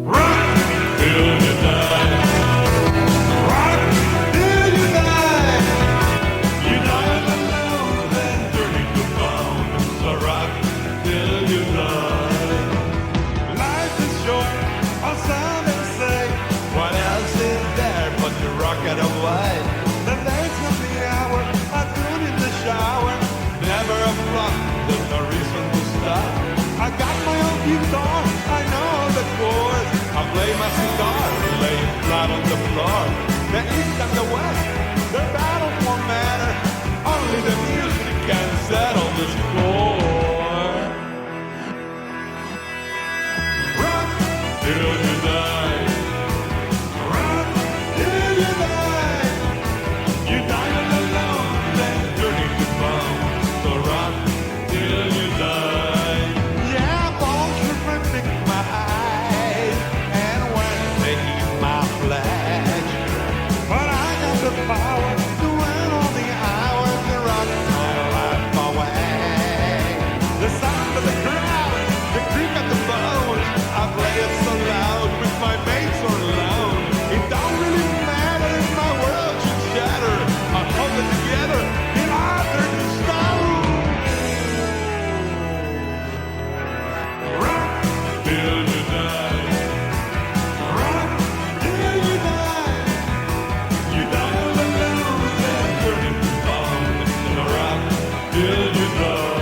Rock till you die. Rock till you die. You die alone and dirty to bone. So rock till you die. Life is short, or some may say. What else is there but to rock it away? The days of the hour are good in the shower. Never a flop, there's no reason to stop. I got my own guitar, I know the chords. I play my cigar, lay it flat on the floor. The east and the west, their battle won't matter. Only the music can settle the score. Rock till you die. Rock till you die. You die all alone, then turn into bone. So rock till you die. Yeah, bones should mimic my eyes, and when they eat my flesh. But I got the power to win all the hours and rock my life away. The sound of the crowd, the creak of the bones. I play it so loud with my mates or alone. It don't really matter if my world should shatter. I hold it together in iron and stone. Rock till you die. Rock till you die. You die all alone and turn into bone. So rock till you die.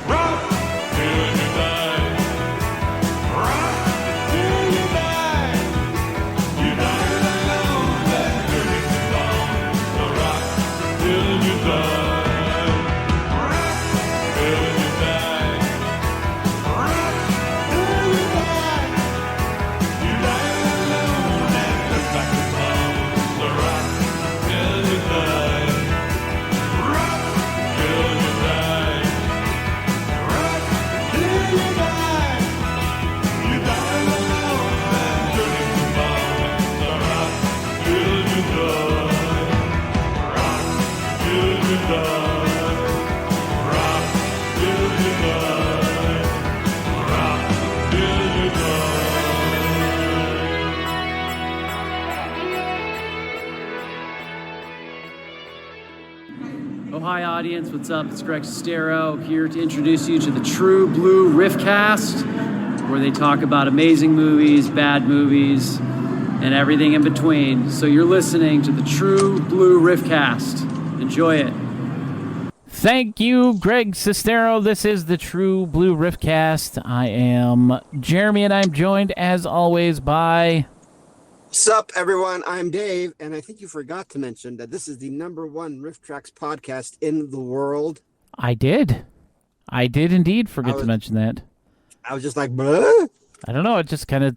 Rock till you die. Rock till you die. You die alone, then turn into bone. So rock till you die. Rock till you die. Rock till you die. You die alone, then turn back to bone. So rock till you die. Rock till you die. Rock till you die. You die alone and turn into bone. So rock till you die. Rock till you die. Rock till you die. Rock till you die. Oh, hi, audience. What's up? It's Greg Sestero here to introduce you to the True Blue Riffcast, where they talk about amazing movies, bad movies, and everything in between. So you're listening to the True Blue Riffcast. Enjoy it. Thank you, Greg Sestero. This is the True Blue Riffcast. I am Jeremy, and I'm joined, as always, by... Sup, everyone? I'm Dave, and I think you forgot to mention that this is the #1 Riff Tracks podcast in the world. I did indeed forget to mention that. I was just like, blah, I don't know, it just kind of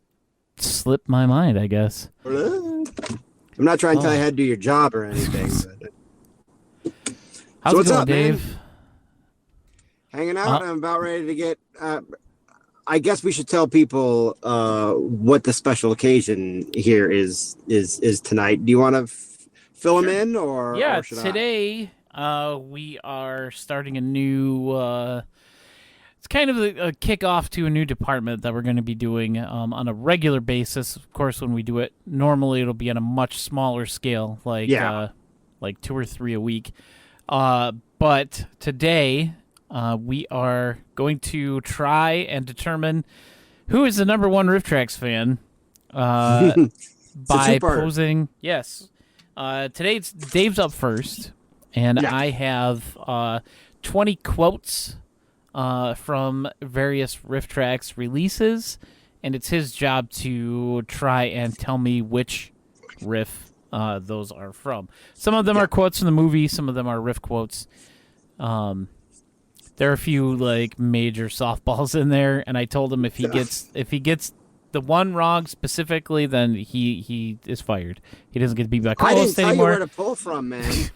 slipped my mind, I guess. blah. I'm not trying to tell you how to do your job or anything. But... How's what's it going, up, man? Dave? Hanging out. I'm about ready to get... I guess we should tell people what the special occasion here is tonight. Do you want to fill them in, or Yeah, or should today we are starting a new... it's kind of a kickoff to a new department that we're going to be doing on a regular basis. Of course, when we do it, normally it'll be on a much smaller scale, like 2 or 3 a week. But today... we are going to try and determine who is the #1 Riff Tracks fan by posing. Yes. Today it's Dave's up first, and I have 20 quotes from various Riff Tracks releases, and it's his job to try and tell me which riff those are from. Some of them are quotes from the movie, some of them are riff quotes. There are a few like major softballs in there, and I told him if he gets the one wrong specifically, then he is fired. He doesn't get to be my co-host anymore. I didn't tell you where to pull from, man.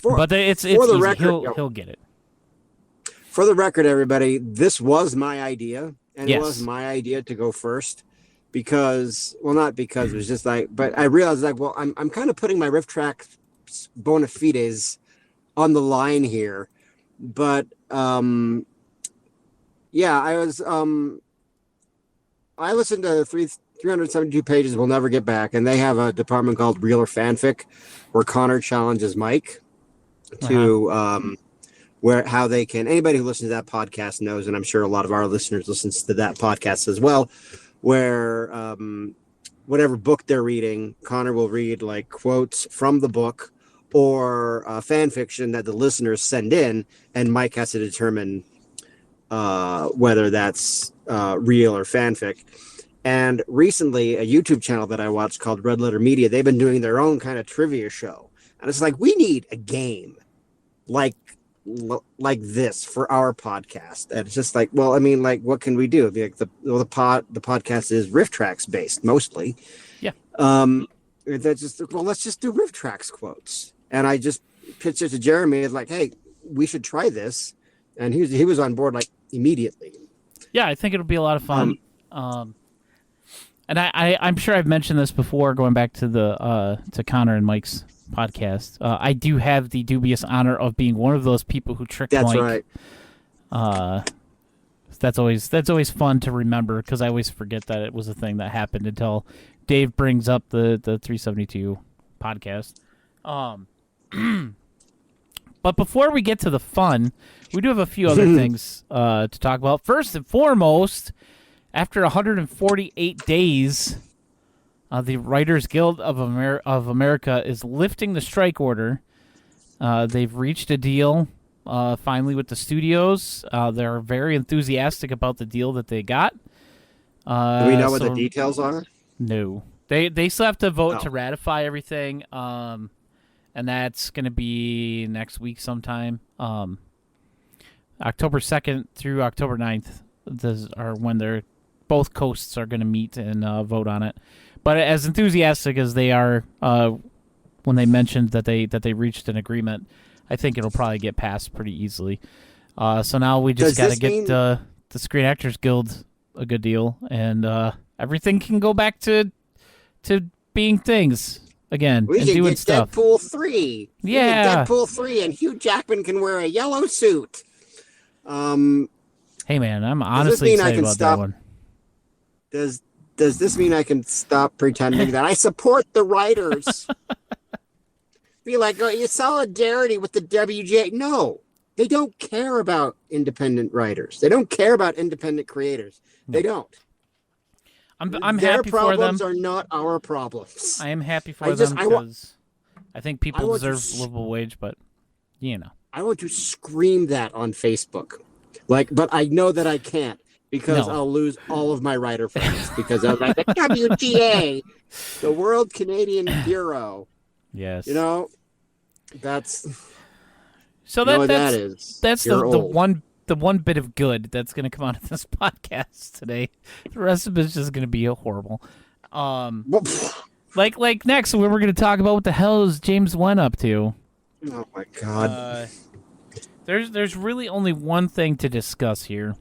But it's for the easy. record, He'll get it. For the record, everybody, this was my idea, and Yes. it was my idea to go first because, well, not because it was just like, but I realized like, well, I'm kind of putting my riff track bona fides on the line here, but yeah, I listened to 372 pages. We'll never get back, and they have a department called Real or Fanfic, where Connor challenges Mike to how they can. Anybody who listens to that podcast knows, and I'm sure a lot of our listeners listens to that podcast as well, where whatever book they're reading, Connor will read like quotes from the book or fan fiction that the listeners send in, and Mike has to determine whether that's real or fanfic. And recently, a YouTube channel that I watched called Red Letter Media, they've been doing their own kind of trivia show, and it's like we need a game like this for our podcast. And it's just like, well, I mean, like, what can we do? Like the podcast is riff tracks based mostly. Yeah. That's just, well, let's just do riff tracks quotes. And I just pitched it to Jeremy as like, hey, we should try this, and he was on board like immediately. Yeah, I think it'll be a lot of fun. And I'm sure I've mentioned this before, going back to the to Connor and Mike's podcast. I do have the dubious honor of being one of those people who tricked That's Mike. right. That's always fun to remember, because I always forget that it was a thing that happened until Dave brings up the 372 podcast. But before we get to the fun, we do have a few other things to talk about. First and foremost, after 148 days, the Writers Guild of America is lifting the strike order. They've reached a deal finally with the studios. They're very enthusiastic about the deal that they got. Do we know what the details are? No. They still have to vote to ratify everything, and that's going to be next week sometime. October 2nd through October 9th are when both coasts are going to meet and vote on it. But as enthusiastic as they are when they mentioned that they reached an agreement, I think it'll probably get passed pretty easily. So now we just got to get the Screen Actors Guild a good deal, and everything can go back to being things again We and can doing get stuff. Deadpool 3. Yeah. Deadpool 3, and Hugh Jackman can wear a yellow suit. Hey man, I'm honestly mean I excited can about stop- that one. Does this mean I can stop pretending that I support the writers? Be like, oh, your solidarity with the WGA. No, they don't care about independent writers. They don't care about independent creators. They don't. I'm Their happy for them. problems are not our problems. I am happy for I them just- I wa- because I think people want to deserve livable wage, but you know. I want to scream that on Facebook. But I know that I can't because No. I'll lose all of my writer friends because I'm like the WGA, the World Canadian Bureau. Yes. You know, that's So you know what that's that is. that's You're the old. one bit of good that's going to come out of this podcast today. The rest of it's just going to be horrible. Well, Like next, we're going to talk about what the hell is James Wan up to. oh my god! There's really only one thing to discuss here.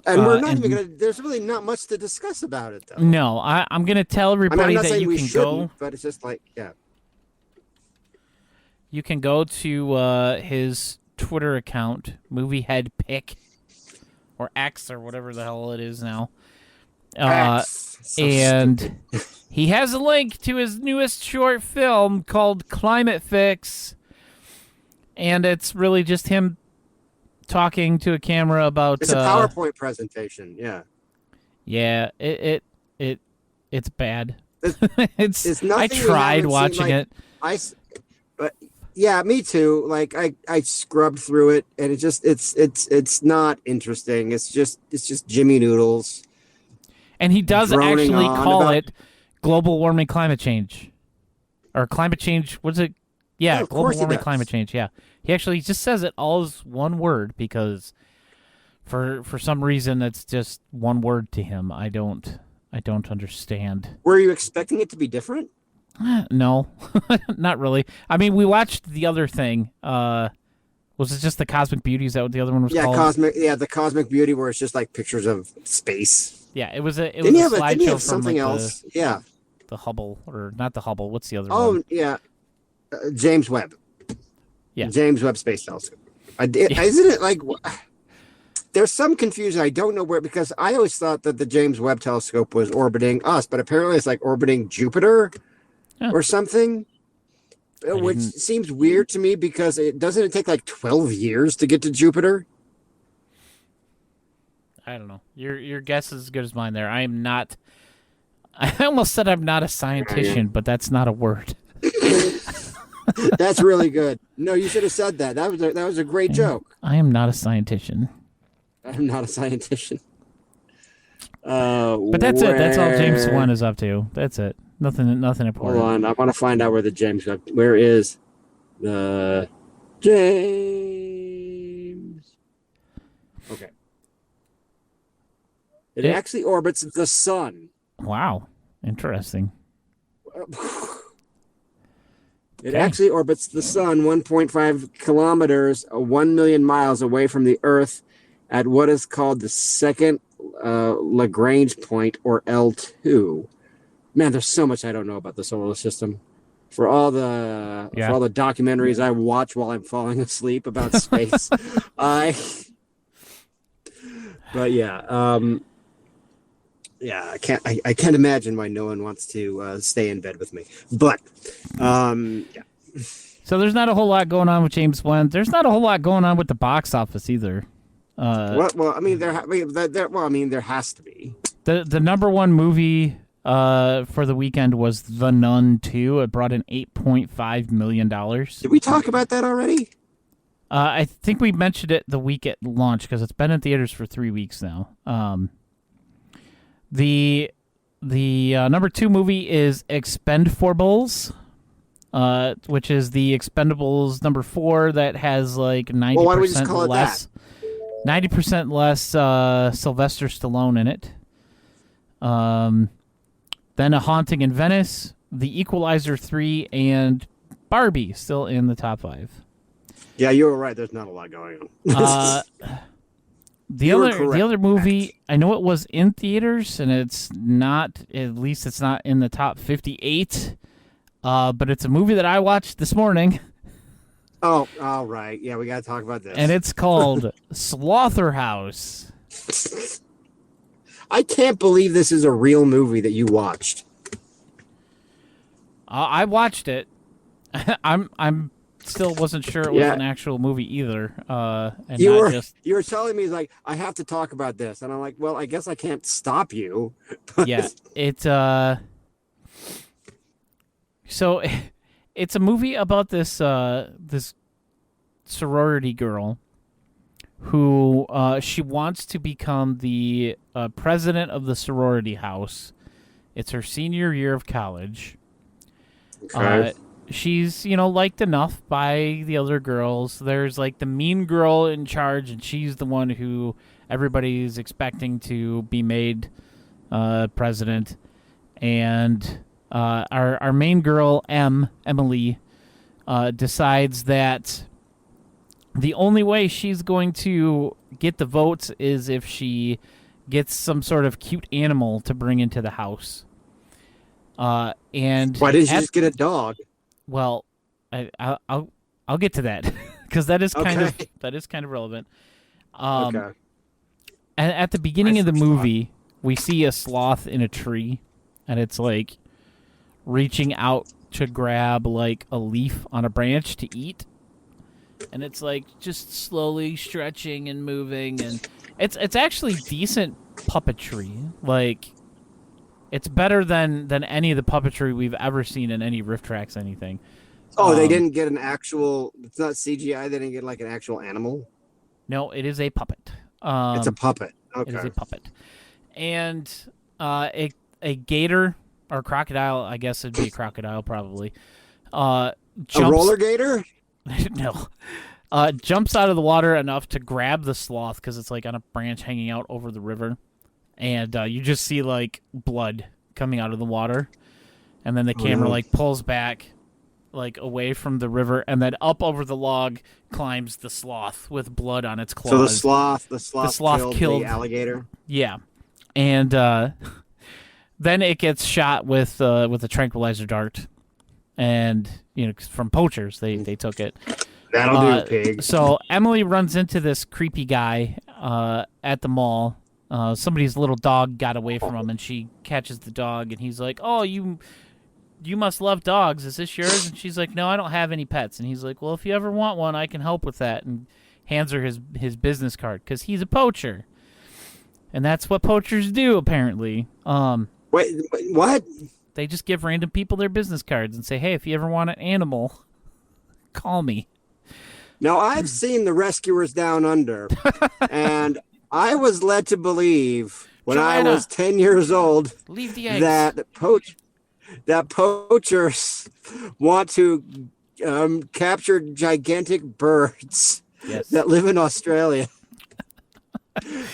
And we're not and- even gonna. There's really not much to discuss about it, though. No, I'm going to tell I mean, I'm everybody not that saying you we can shouldn't, go. but it's just like, yeah. You can go to his Twitter account, MovieHeadPick, or X, or whatever the hell it is now. So And stupid. he has a link to his newest short film called Climate Fix. And it's really just him talking to a camera about It's a PowerPoint presentation. Yeah. Yeah, it's bad. It's I nothing we tried haven't seen, watching like, it. But yeah, me too. Like I scrubbed through it, and it's not interesting. It's just Jimmy Noodles. And he does droning actually on call about- it global warming climate change. Or climate change, what's it? Yeah, of global course he warming does. climate change, yeah. He actually just says it all as one word because for some reason it's just one word to him. I don't understand. Were you expecting it to be different? No, not really. I mean, we watched the other thing. Was it just the Cosmic Beauty? Is that what the other one was called? The Cosmic Beauty, where it's just like pictures of space. Yeah, it was a Didn't he have slideshow from something like else? Yeah. the Hubble, or not the Hubble. What's the other one? Oh yeah, James Webb. Yeah. James Webb Space Telescope. Isn't it like? There's some confusion. I don't know where, because I always thought that the James Webb Telescope was orbiting us, but apparently it's like orbiting Jupiter or something, which seems weird to me because doesn't it take like 12 years to get to Jupiter? I don't know. Your guess is as good as mine there. I am not. I almost said I'm not a scientist, but that's not a word. That's really good. No, you should have said that. That was a great joke. I am not a scientist. I'm not a scientist. But that's it. That's all James Wan is up to. That's it. Nothing important. Hold on. I want to find out where the James Webb. Where is the James? Okay. It actually orbits the sun. Wow. Interesting. It actually orbits the sun 1.5 kilometers, 1 million miles away from the Earth at what is called the second Lagrange point, or L2. Man, there's so much I don't know about the solar system. For all the documentaries I watch while I'm falling asleep about space, I can't imagine why no one wants to stay in bed with me. But yeah. So there's not a whole lot going on with James Wan. There's not a whole lot going on with the box office either. There has to be. The number one movie for the weekend was The Nun 2. It brought in $8.5 million. Did we talk about that already? I think we mentioned it the week it launched because it's been in theaters for 3 weeks now. The number 2 movie is Expendables, which is the Expendables number 4 that has like 90% less. 90% less Sylvester Stallone in it. Then A Haunting in Venice, The Equalizer 3, and Barbie still in the top 5. Yeah, you were right. There's not a lot going on. The other movie, I know it was in theaters, and it's not. At least it's not in the top 58. But it's a movie that I watched this morning. Oh, all right. Yeah, we got to talk about this. And it's called Slaughterhouse. I can't believe this is a real movie that you watched. I watched it. I'm still wasn't sure it was an actual movie either. And you were telling me, like, I have to talk about this, and I'm like, well, I guess I can't stop you. Yeah, so it's a movie about this this sorority girl who she wants to become the president of the sorority house. It's her senior year of college. Okay. She's, liked enough by the other girls. There's like the mean girl in charge, and she's the one who everybody's expecting to be made president. And our main girl, Emily, decides that the only way she's going to get the votes is if she gets some sort of cute animal to bring into the house. And why didn't you just get a dog? Well, I'll get to that because that is kind of relevant. Okay. And at the beginning of the movie, we see a sloth in a tree, and it's like reaching out to grab like a leaf on a branch to eat, and it's like just slowly stretching and moving, and it's actually decent puppetry. Like, it's better than any of the puppetry we've ever seen in any Riff Tracks anything. Oh, they didn't get an actual... It's not CGI. They didn't get like an actual animal? No, it is a puppet. It's a puppet. Okay. It is a puppet. And a gator or crocodile, I guess it'd be a crocodile probably, jumps... A roller gator? No. Jumps out of the water enough to grab the sloth because it's like on a branch hanging out over the river. And you just see like blood coming out of the water. and then the camera no. like pulls back, like away from the river, and then up over the log climbs the sloth with blood on its claws. So the sloth killed the alligator. Yeah, and then it gets shot with a tranquilizer dart, and from poachers they took it. That'll do, pig. So Emily runs into this creepy guy at the mall. Somebody's little dog got away from him, and she catches the dog, and he's like, "Oh, you must love dogs. Is this yours?" And she's like, "No, I don't have any pets." And he's like, "Well, if you ever want one, I can help with that." And hands her his business card because he's a poacher, and that's what poachers do apparently. Wait, what? They just give random people their business cards and say, "Hey, if you ever want an animal, call me." Now, I've seen The Rescuers Down Under, and I was led to believe when Joanna, I was 10 years old leave the eggs. that poachers want to capture gigantic birds that live in Australia.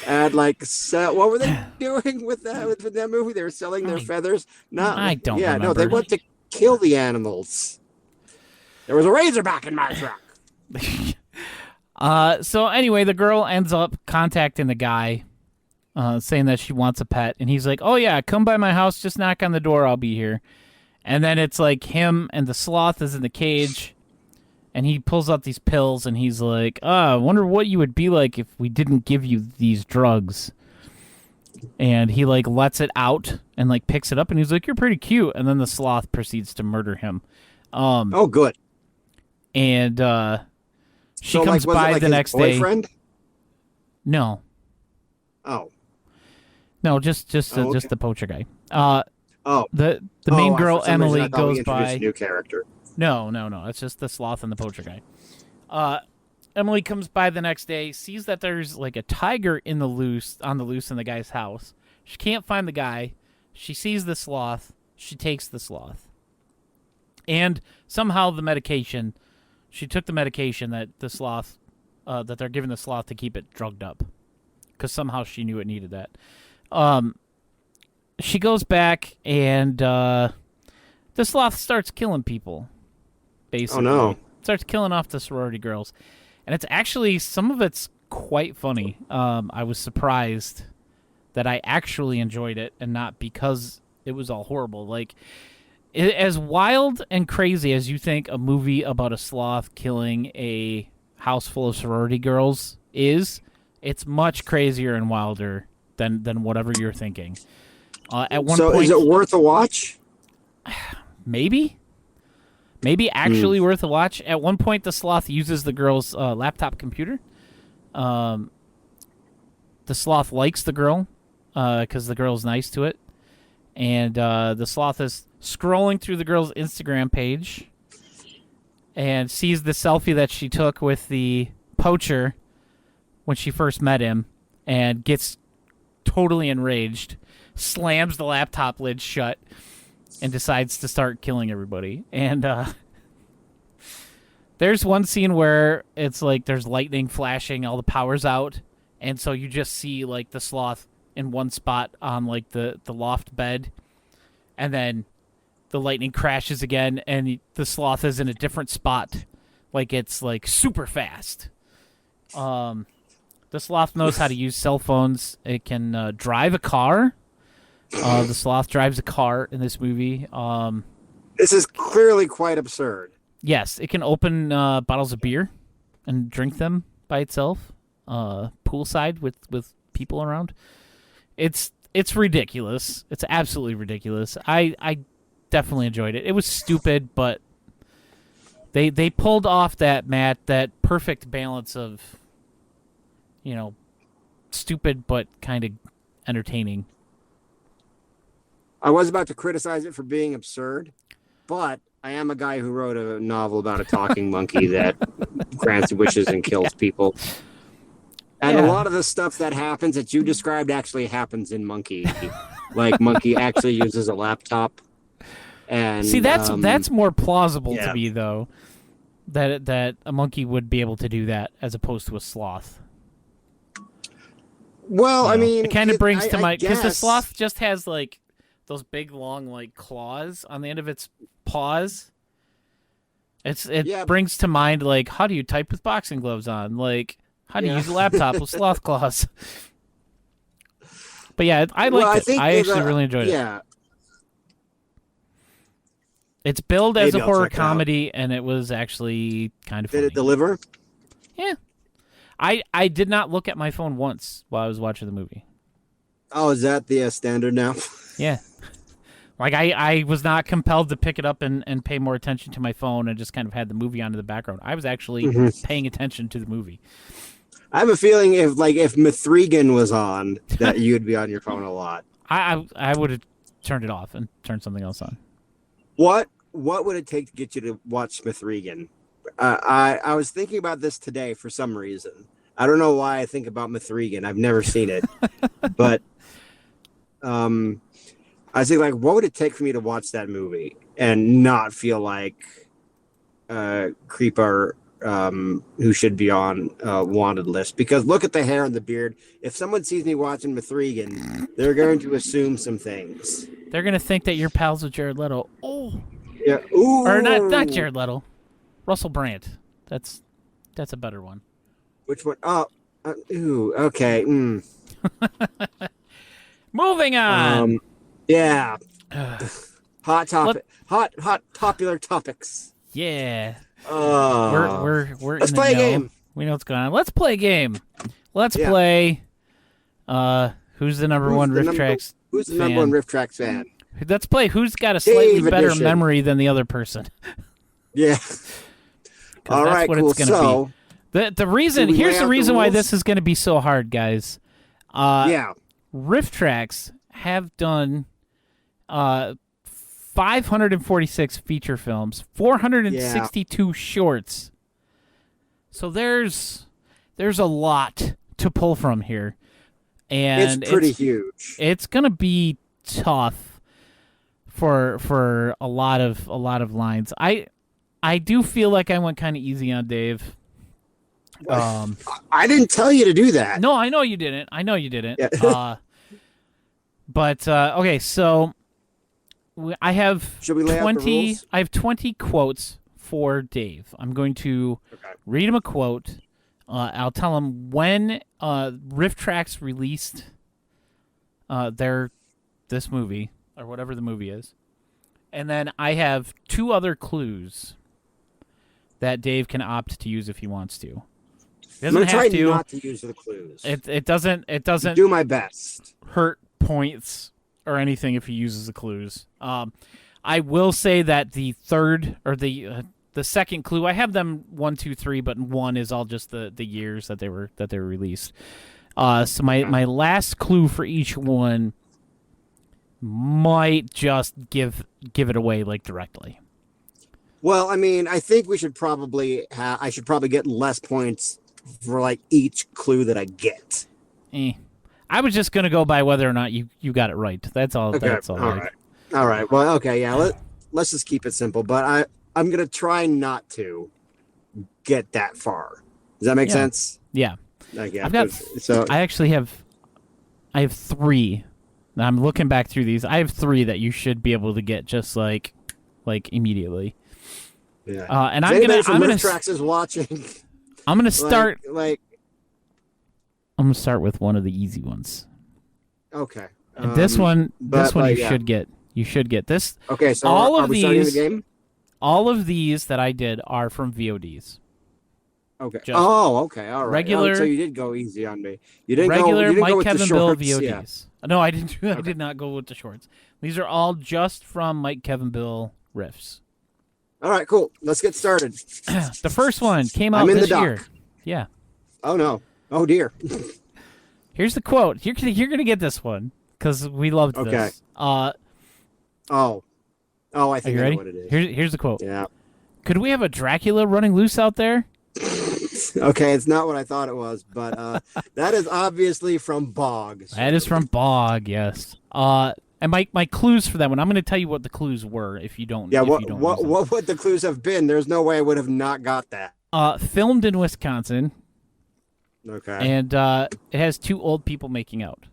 And what were they doing with that movie? They were selling their feathers. I don't remember. No, they want to kill the animals. There was a razorback in my truck. So anyway, the girl ends up contacting the guy, saying that she wants a pet, and he's like, "Oh yeah, come by my house, just knock on the door, I'll be here." And then it's like him and the sloth is in the cage, and he pulls out these pills, and he's like, I wonder what you would be like if we didn't give you these drugs. And he like lets it out and like picks it up, and he's like, "You're pretty cute." And then the sloth proceeds to murder him. Oh, good. And she comes by the next boyfriend? day. No. Oh. No, just okay. the poacher guy. Oh. The main girl for some reason, Emily I thought goes we introduced by. a new character. No. It's just the sloth and the poacher guy. Emily comes by the next day, sees that there's like a tiger on the loose in the guy's house. She can't find the guy. She sees the sloth. She takes the sloth. And somehow she took the medication that the sloth, that they're giving the sloth to keep it drugged up. Because somehow she knew it needed that. She goes back, and the sloth starts killing people, basically. Oh, no. Starts killing off the sorority girls. And it's actually, some of it's quite funny. I was surprised that I actually enjoyed it, and not because it was all horrible. Like, as wild and crazy as you think a movie about a sloth killing a house full of sorority girls is, it's much crazier and wilder than whatever you're thinking. At one point, is it worth a watch? Maybe actually worth a watch. At one point, the sloth uses the girl's laptop computer. The sloth likes the girl because the girl's nice to it. And the sloth is scrolling through the girl's Instagram page and sees the selfie that she took with the poacher when she first met him and gets totally enraged, slams the laptop lid shut, and decides to start killing everybody. And there's one scene where it's like there's lightning flashing, all the power's out, and so you just see like the sloth in one spot on like the loft bed, and then the lightning crashes again, and the sloth is in a different spot, like it's like super fast. The sloth knows how to use cell phones. It can drive a car. The sloth drives a car in this movie. This is clearly quite absurd. Yes, it can open bottles of beer and drink them by itself, poolside with people around. It's ridiculous. It's absolutely ridiculous. I definitely enjoyed it. It was stupid, but they pulled off that perfect balance of, stupid but kind of entertaining. I was about to criticize it for being absurd, but I am a guy who wrote a novel about a talking monkey that grants wishes and kills people. And a lot of the stuff that happens that you described actually happens in Monkey. Like Monkey actually uses a laptop. And see, that's more plausible to me, though, that a monkey would be able to do that as opposed to a sloth. Well, I mean, it kind of brings to mind, because the sloth just has like those big long like claws on the end of its paws. It brings to mind like how do you type with boxing gloves on? Like how do you use a laptop with sloth claws? But yeah, I liked it. I actually really enjoyed it. Yeah. It's billed as Maybe a I'll horror check it out. comedy, and it was actually kind of funny. Did it deliver? Yeah. I did not look at my phone once while I was watching the movie. Oh, is that the standard now? Yeah. Like, I was not compelled to pick it up and pay more attention to my phone and just kind of had the movie on in the background. I was actually paying attention to the movie. I have a feeling if Mithrigan was on, that you'd be on your phone a lot. I would have turned it off and turned something else on. What would it take to get you to watch Mithrigan? I was thinking about this today for some reason. I don't know why I think about Mithrigan. I've never seen it, but I was thinking, like, what would it take for me to watch that movie and not feel like Creeper, who should be on wanted list? Because look at the hair and the beard. If someone sees me watching Mithrigan, they're going to assume some things. They're going to think that you're pals with Jared Leto. Oh. Yeah. Ooh. Or not Jared Leto. Russell Brand. That's a better one. Which one? Oh. Ooh. Okay. Moving on. Yeah. Hot topic. Hot popular topics. Yeah. We're We're let's in the play a know. game. We know what's going on. Let's play a game. Let's play. Who's the number one Riff Tracks? Who's the number one Riff Tracks fan? Let's play. Who's got a slightly Dave better edition. memory than the other person? Yeah. All that's right. what Cool. it's gonna be. The reason we here's lay the out reason the why rules? this is going to be so hard, guys. Yeah. Riff Tracks have done 546 feature films, 462 shorts. So there's a lot to pull from here, and It's pretty huge. It's going to be tough for a lot of lines. I do feel like I went kind of easy on Dave. I didn't tell you to do that. No, I know you didn't. Yeah. But okay, so I have Should we lay out the 20. rules? I have 20 quotes for Dave. I'm going to read him a quote. I'll tell him when Riff Tracks released this movie or whatever the movie is, and then I have two other clues that Dave can opt to use if he wants to. He I'm doesn't gonna have try to. not to use the clues. It doesn't Do my best. hurt points or anything if he uses the clues. I will say that the third or the second clue, I have them 1, 2, 3, but one is all just the years that they were released. So my last clue for each one might just give it away like directly. Well, I mean, I think we should probably I should probably get less points for like each clue that I get. I was just gonna go by whether or not you got it right. That's all. Okay. That's all. All right. Well, okay. Yeah. Let's just keep it simple. But I'm gonna try not to get that far. Does that make sense? Yeah. Like, yeah. I've got. So I actually have. I have 3. Now I'm looking back through these. I have 3 that you should be able to get just like immediately. yeah. And If I'm anybody gonna. from I'm gonna. Riff Tracks is watching. I'm gonna start. Like. I'm gonna start with one of the easy ones. Okay. And this one you yeah. should get. You should get this. Okay. So all are of we starting the these- game? All of these that I did are from VODs. Okay. Just Okay. All right. regular- so you did go easy on me. You didn't Regular go. You didn't Mike go with Kevin the Bill shorts. VODs. Yeah. No, I didn't. I did not go with the shorts. These are all just from Mike Kevin Bill riffs. All right. Cool. Let's get started. The first one came out I'm in this the dock. year. Yeah. Oh no. Oh dear. Here's the quote. You're gonna get this one because we loved Okay. this. Oh. I Are think you I ready? know what it is. Here's the quote. Yeah. Could we have a Dracula running loose out there? Okay, it's not what I thought it was, but that is obviously from Bog. So. That is from Bog. Yes. And my clues for that one. I'm going to tell you what the clues were if you don't. Yeah. if What you don't what use them. what would the clues have been? There's no way I would have not got that. Filmed in Wisconsin, Okay. and it has 2 old people making out.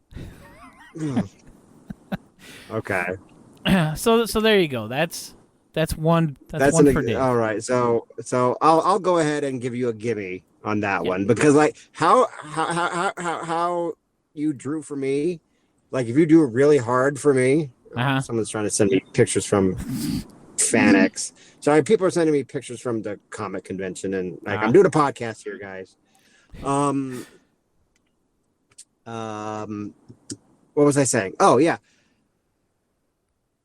Okay. So there you go. That's one. That's one for Dave. All right. So I'll go ahead and give you a gimme on that one, because like how you drew for me, like if you do it really hard for me, someone's trying to send me pictures from FanX. Sorry, people are sending me pictures from the comic convention, and like I'm doing a podcast here, guys. What was I saying? Oh yeah.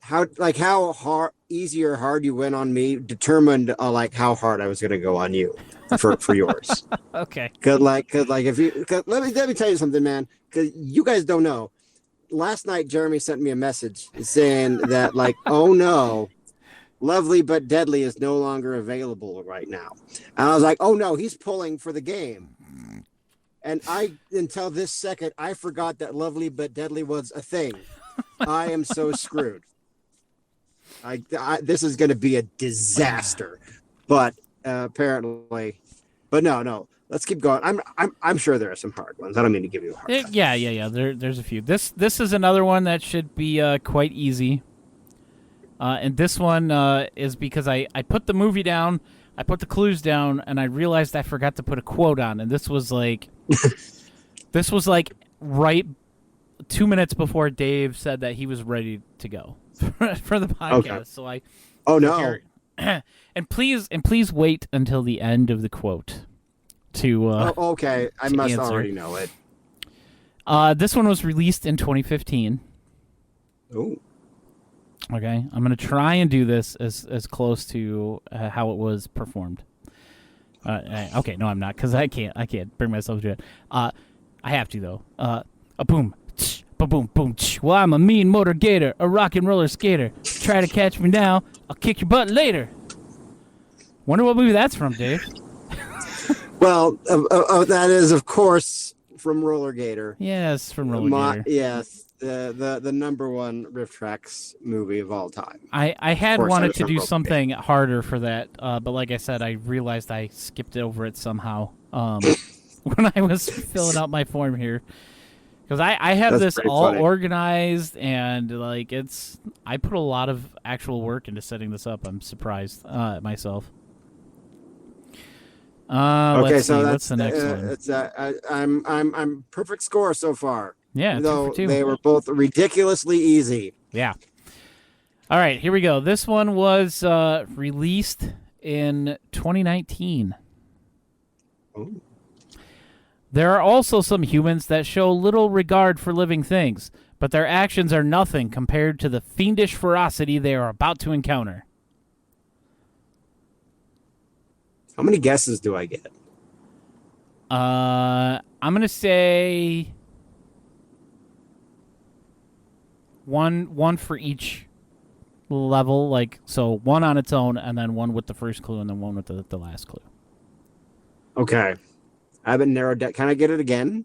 How hard, easy or hard you went on me determined like how hard I was going to go on you for yours. Okay. Cause if you, let me tell you something, man, because you guys don't know. Last night, Jeremy sent me a message saying that like, oh no, Lovely but Deadly is no longer available right now. And I was like, oh no, he's pulling for the game. And until this second, I forgot that Lovely but Deadly was a thing. I am so screwed. This is going to be a disaster, but apparently, but no. Let's keep going. I'm sure there are some hard ones. I don't mean to give you a hard time. Yeah. There's a few. This is another one that should be quite easy. And this one is because I put the movie down, I put the clues down, and I realized I forgot to put a quote on. And this was like, right 2 minutes before Dave said that he was ready to go for the podcast. Okay. So no. And please wait until the end of the quote to. Okay, I must answer. Already know it. This one was released in 2015. Oh. Okay, I'm gonna try and do this as close to how it was performed. Okay, no, I'm not, because I can't bring myself to it. I have to though. A boom, tsh, ba boom, boom. Tsh. Well, I'm a mean motor gator, a rock and roller skater. Try to catch me now, I'll kick your butt later. Wonder what movie that's from, Dave. Well, that is of course from Roller Gator. Yes, from Roller Gator. Yes. The number one Riff Tracks movie of all time. I had wanted to do something harder for that, but like I said, I realized I skipped over it somehow when I was filling out my form here. Because I have this all funny. Organized, and like I put a lot of actual work into setting this up. I'm surprised myself. Okay, let's so see. that's What's the next one? It's I'm perfect score so far. Yeah, though they were both ridiculously easy. Yeah. All right, here we go. This one was released in 2019. Oh. There are also some humans that show little regard for living things, but their actions are nothing compared to the fiendish ferocity they are about to encounter. How many guesses do I get? I'm going to say one for each level, like so one on its own, and then one with the first clue, and then one with the last clue. Okay. I haven't narrowed down. Can I get it again?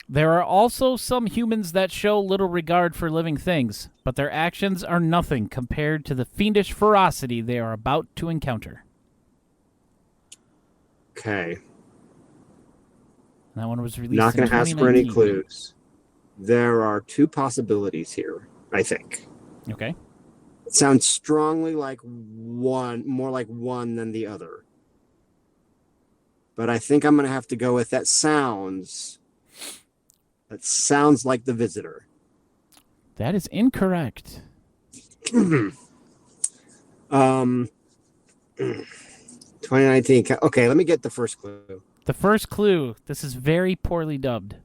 There are also some humans that show little regard for living things, but their actions are nothing compared to the fiendish ferocity they are about to encounter. Okay. That one was released. Not going to ask for any clues. There are two possibilities here, I think. Okay. It sounds strongly like one, more like one than the other. But I think I'm going to have to go with that sounds like The Visitor. That is incorrect. 2019. Okay, let me get the first clue. The first clue. This is very poorly dubbed.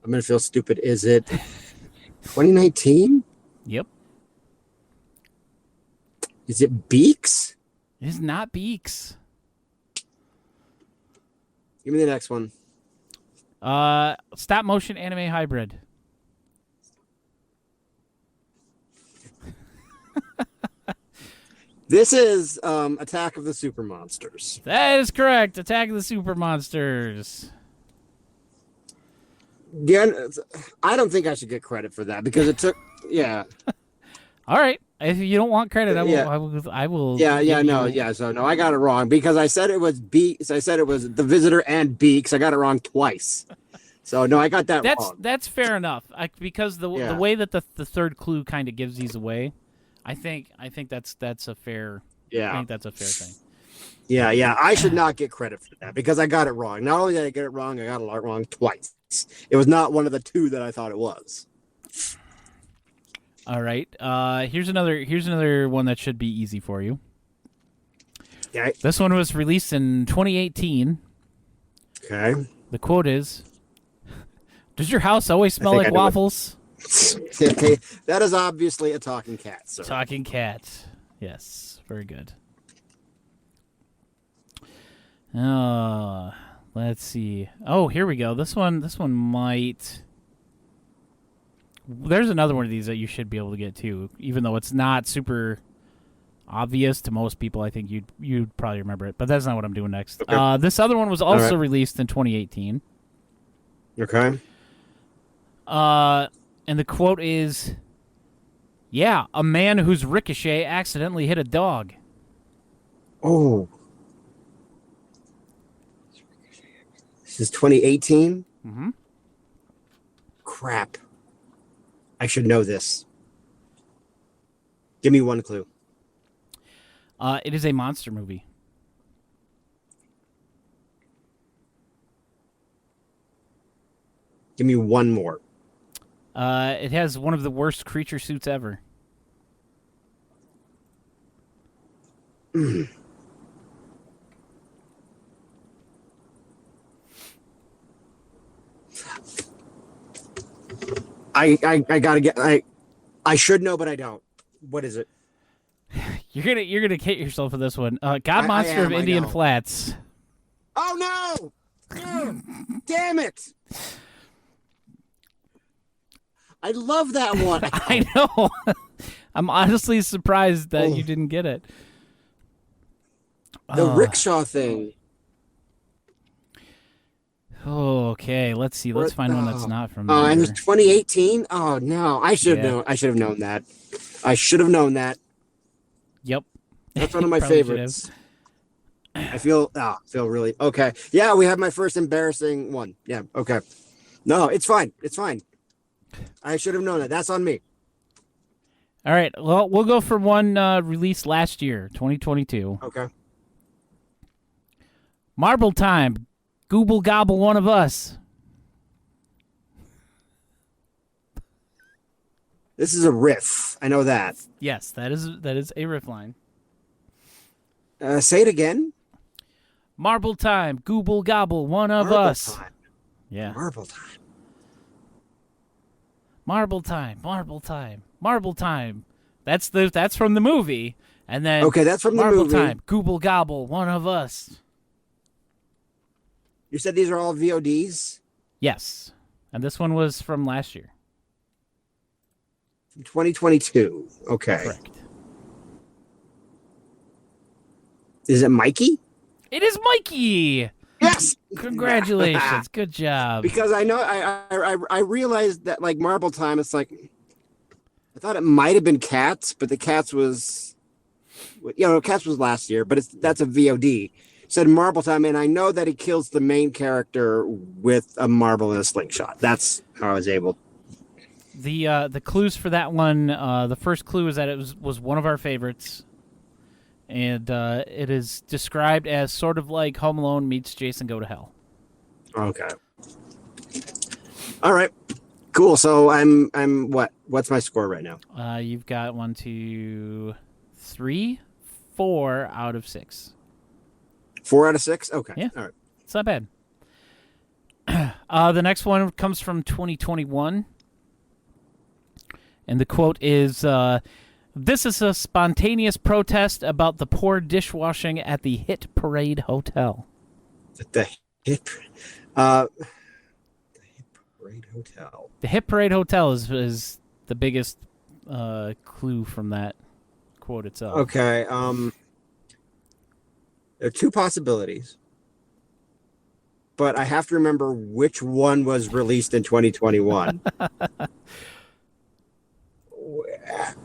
I'm going to feel stupid. Is it 2019? Yep. Is it Beaks? It is not Beaks. Give me the next one. Stop motion anime hybrid. This is Attack of the Super Monsters. That is correct. Attack of the Super Monsters. Yeah, I don't think I should get credit for that because it took. Yeah. All right. If you don't want credit, I will. Yeah. I will. So no, I got it wrong because I said it was Beaks. I said it was The Visitor and Beaks. I got it wrong twice. So no, I got that wrong. That's fair enough. Because the way that the third clue kind of gives these away, I think that's a fair. Yeah. I think that's a fair thing. Yeah. I should not get credit for that because I got it wrong. Not only did I get it wrong, I got it wrong twice. It was not one of the two that I thought it was. All right. Here's another one that should be easy for you. Okay. This one was released in 2018. Okay. The quote is, "Does your house always smell like waffles?" Okay. That is obviously a talking cat, sir. Talking cat. Yes. Very good. Let's see. Oh, here we go. This one might. There's another one of these that you should be able to get too, even though it's not super obvious to most people. I think you'd probably remember it, but that's not what I'm doing next. Okay. This other one was also released in 2018. Okay. And the quote is, "Yeah, a man whose ricochet accidentally hit a dog." Oh. This is 2018? Mm-hmm. Crap. I should know this. Give me one clue. It is a monster movie. Give me one more. It has one of the worst creature suits ever. I gotta get. I should know, but I don't. What is it? You're gonna hit yourself with this one. God Monster of Indian Flats. Oh no! Damn it! I love that one. I know. I'm honestly surprised that you didn't get it. The rickshaw thing. Oh, okay. Let's see. Let's find one that's not from. Oh, and it's 2018. Oh no! I should have known. I should have known that. I should have known that. Yep. That's one of my favorites. I feel really okay. Yeah, we have my first embarrassing one. Yeah. Okay. No, it's fine. It's fine. I should have known that. That's on me. All right. Well, we'll go for one released last year, 2022. Okay. Marble Time. Gooble gobble one of us. This is a riff. I know that. Yes, that is a riff line. Say it again. Marble Time. Gooble gobble one of us. Time. Yeah. Marble Time. Marble Time. Marble Time. Marble Time. That's from the movie. And then okay, that's from the Marble movie. Time. Gooble gobble one of us. You said these are all VODs? Yes. And this one was from last year. 2022. Okay. Correct. Is it Mikey? It is Mikey. Yes. Congratulations. Good job. Because I know I realized that like Marble Time, it's like I thought it might have been Cats, but the Cats was Cats was last year, but that's a VOD. It said Marble Time, and I know that he kills the main character with a marble and a slingshot. That's how I was able. The clues for that one, the first clue is that it was one of our favorites. And it is described as sort of like Home Alone meets Jason Go to Hell. Okay. All right. Cool. So I'm what? What's my score right now? You've got 1, 2, 3, 4 out of 6. 4 out of 6? Okay. Yeah. All right. It's not bad. The next one comes from 2021. And the quote is, "This is a spontaneous protest about the poor dishwashing at the Hit Parade Hotel." The Hit Parade Hotel. The Hit Parade Hotel is the biggest clue from that quote itself. Okay. There are two possibilities, but I have to remember which one was released in 2021.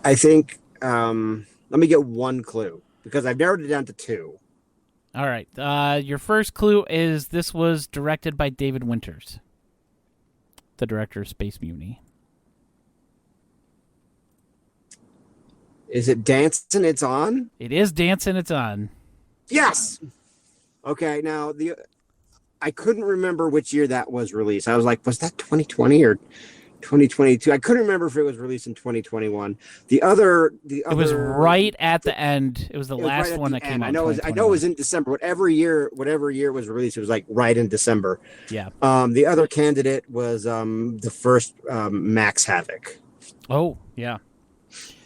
I think. Let me get one clue because I've narrowed it down to 2. All right. Your first clue is this was directed by David Winters. the director of Space Mutiny. Is it Dancing It's On? It is Dancing It's On. Yes. Okay, now I couldn't remember which year that was released. I was like, was that 2020 or 2022? I couldn't remember if it was released in 2021. The other It was right at the end. It was the last right one the that came end. out. I know it was in December. Whatever year it was released, it was like right in December. Yeah. The other candidate was the first Max Havoc. Oh, yeah.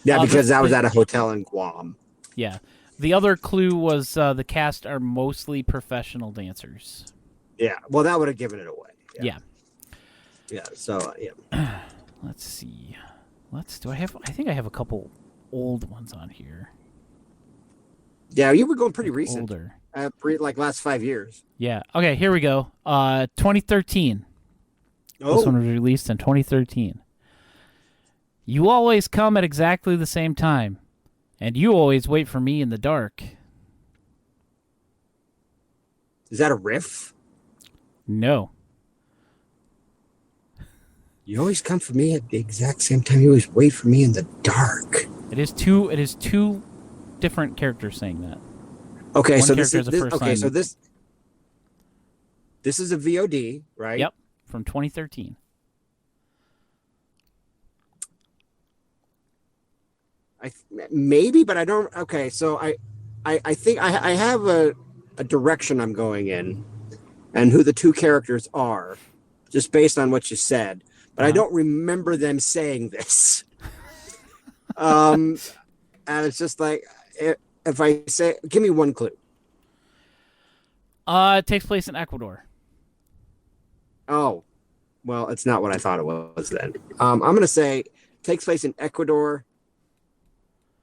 Yeah, because that was at a hotel in Guam. Yeah. The other clue was the cast are mostly professional dancers. Yeah. Well, that would have given it away. Yeah. Yeah. So, yeah. Let's see. I think I have a couple old ones on here. Yeah, you were going pretty recent. Older. Like last 5 years. Yeah. Okay, here we go. 2013. Oh. This one was released in 2013. You always come at exactly the same time, and you always wait for me in the dark. Is that a riff? No. You always come for me at the exact same time. You always wait for me in the dark. It is two different characters saying that. Okay, One so this character is is the first line. this is a VOD, right? Yep, from 2013. Maybe, but I don't. Okay, so I think I have a direction I'm going in, and who the two characters are, just based on what you said. But I don't remember them saying this. And it's just like if I say, give me one clue. It takes place in Ecuador. Oh, well, it's not what I thought it was then. I'm gonna say takes place in Ecuador.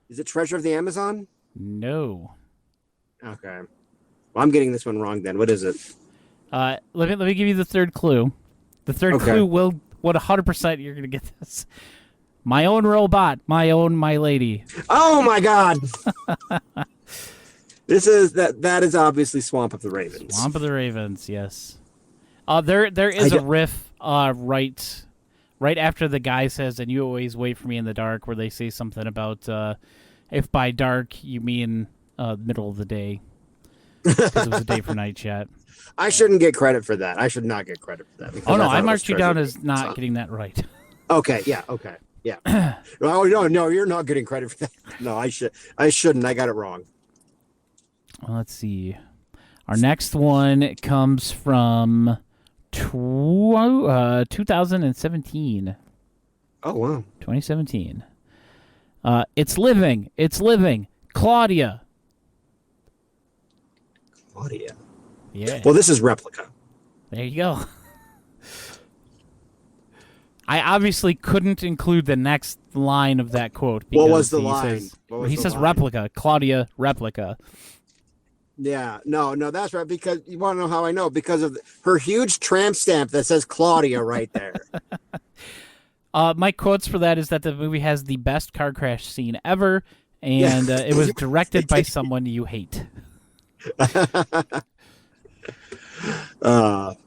Is it Treasure of the Amazon? No. Okay. Well, I'm getting this one wrong then. What is it? Let me give you the third clue. The third clue will 100% you're gonna get this. My own robot, my lady. Oh my God! This is that is obviously Swamp of the Ravens. Swamp of the Ravens, yes. There is a riff right after the guy says, "And you always wait for me in the dark," where they say something about if by dark you mean middle of the day, because it was a day for night chat. I shouldn't get credit for that. I should not get credit for that. Oh no, I marked you down as not getting that right. Okay, yeah, okay, yeah. Oh no, you're not getting credit for that. No, I shouldn't. I got it wrong. Well, let's see. Our next one comes from 2017. Oh wow, 2017. It's living. Claudia. Yeah. Well, this is Replica. There you go. I obviously couldn't include the next line of that quote. What was the line? He says replica. Claudia Replica. Yeah, no, that's right. Because you want to know how I know? Because of her huge tramp stamp that says Claudia right there. My quotes for that is that the movie has the best car crash scene ever, and it was directed by someone you hate. That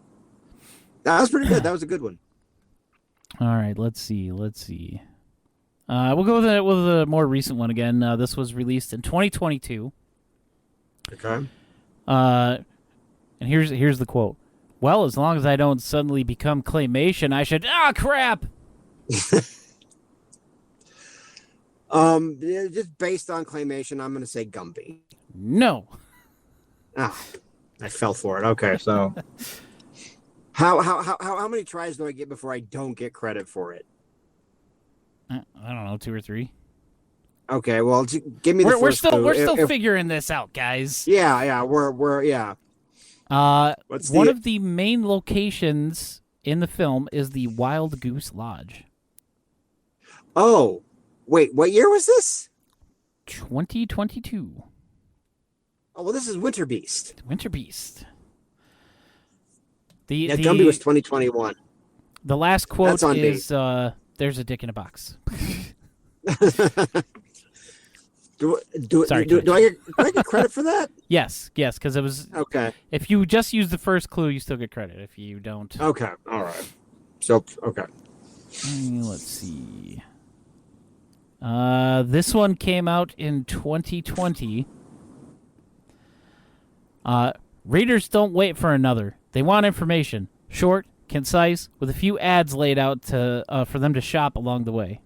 was pretty good. That was a good one. All right, let's see. We'll go with a more recent one again. This was released in 2022. Okay. And here's the quote. Well, as long as I don't suddenly become claymation, I should. Ah, crap. Just based on claymation, I'm going to say Gumby. No. Ah, I fell for it. Okay, so how many tries do I get before I don't get credit for it? I don't know, 2 or 3. Okay, well, give me the we're first still clue. we're still figuring this out, guys. Yeah, we're yeah. One of the main locations in the film is the Wild Goose Lodge. Oh, wait, what year was this? 2022. Oh, well, this is Winter Beast. Winter Beast. Gumby was 2021. The last quote on is, "There's a dick in a box." Do I get credit for that? Yes, because it was okay. If you just use the first clue, you still get credit. If you don't, okay, all right. So okay. Let's see. This one came out in 2020. Readers don't wait for another. They want information. Short, concise, with a few ads laid out for them to shop along the way.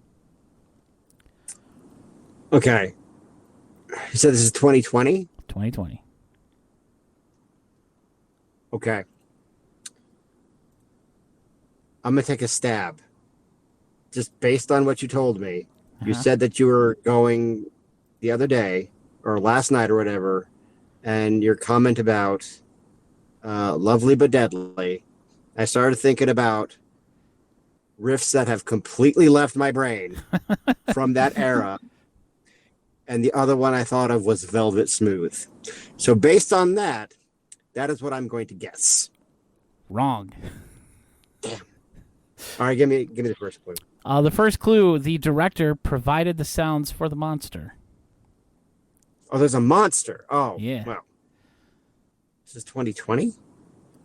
Okay. You said this is 2020? 2020. Okay. I'm going to take a stab. Just based on what you told me. You said that you were going the other day or last night or whatever, and your comment about Lovely but Deadly, I started thinking about riffs that have completely left my brain from that era. And the other one I thought of was Velvet Smooth. So based on that, that is what I'm going to guess. Wrong. Damn. All right, give me the first clue. The first clue, the director provided the sounds for the monster. Oh, there's a monster. Oh, yeah. Wow. This is 2020?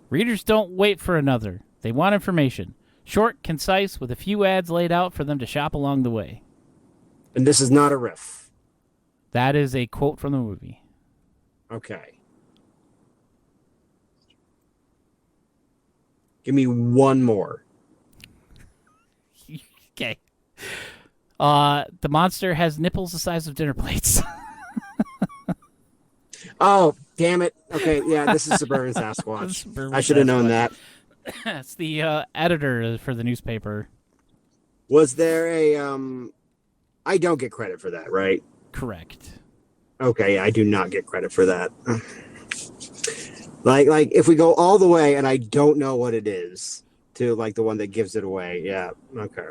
Readers don't wait for another. They want information. Short, concise, with a few ads laid out for them to shop along the way. And this is not a riff. That is a quote from the movie. Okay. Give me one more. Okay. The monster has nipples the size of dinner plates. Oh, damn it. Okay, yeah, this is Suburban Sasquatch. Suburban I should have known Sasquatch. that. That's the editor for the newspaper. Was there a I don't get credit for that, right? Correct. Okay, I do not get credit for that. Like if we go all the way and I don't know what it is to like the one that gives it away. Yeah, okay.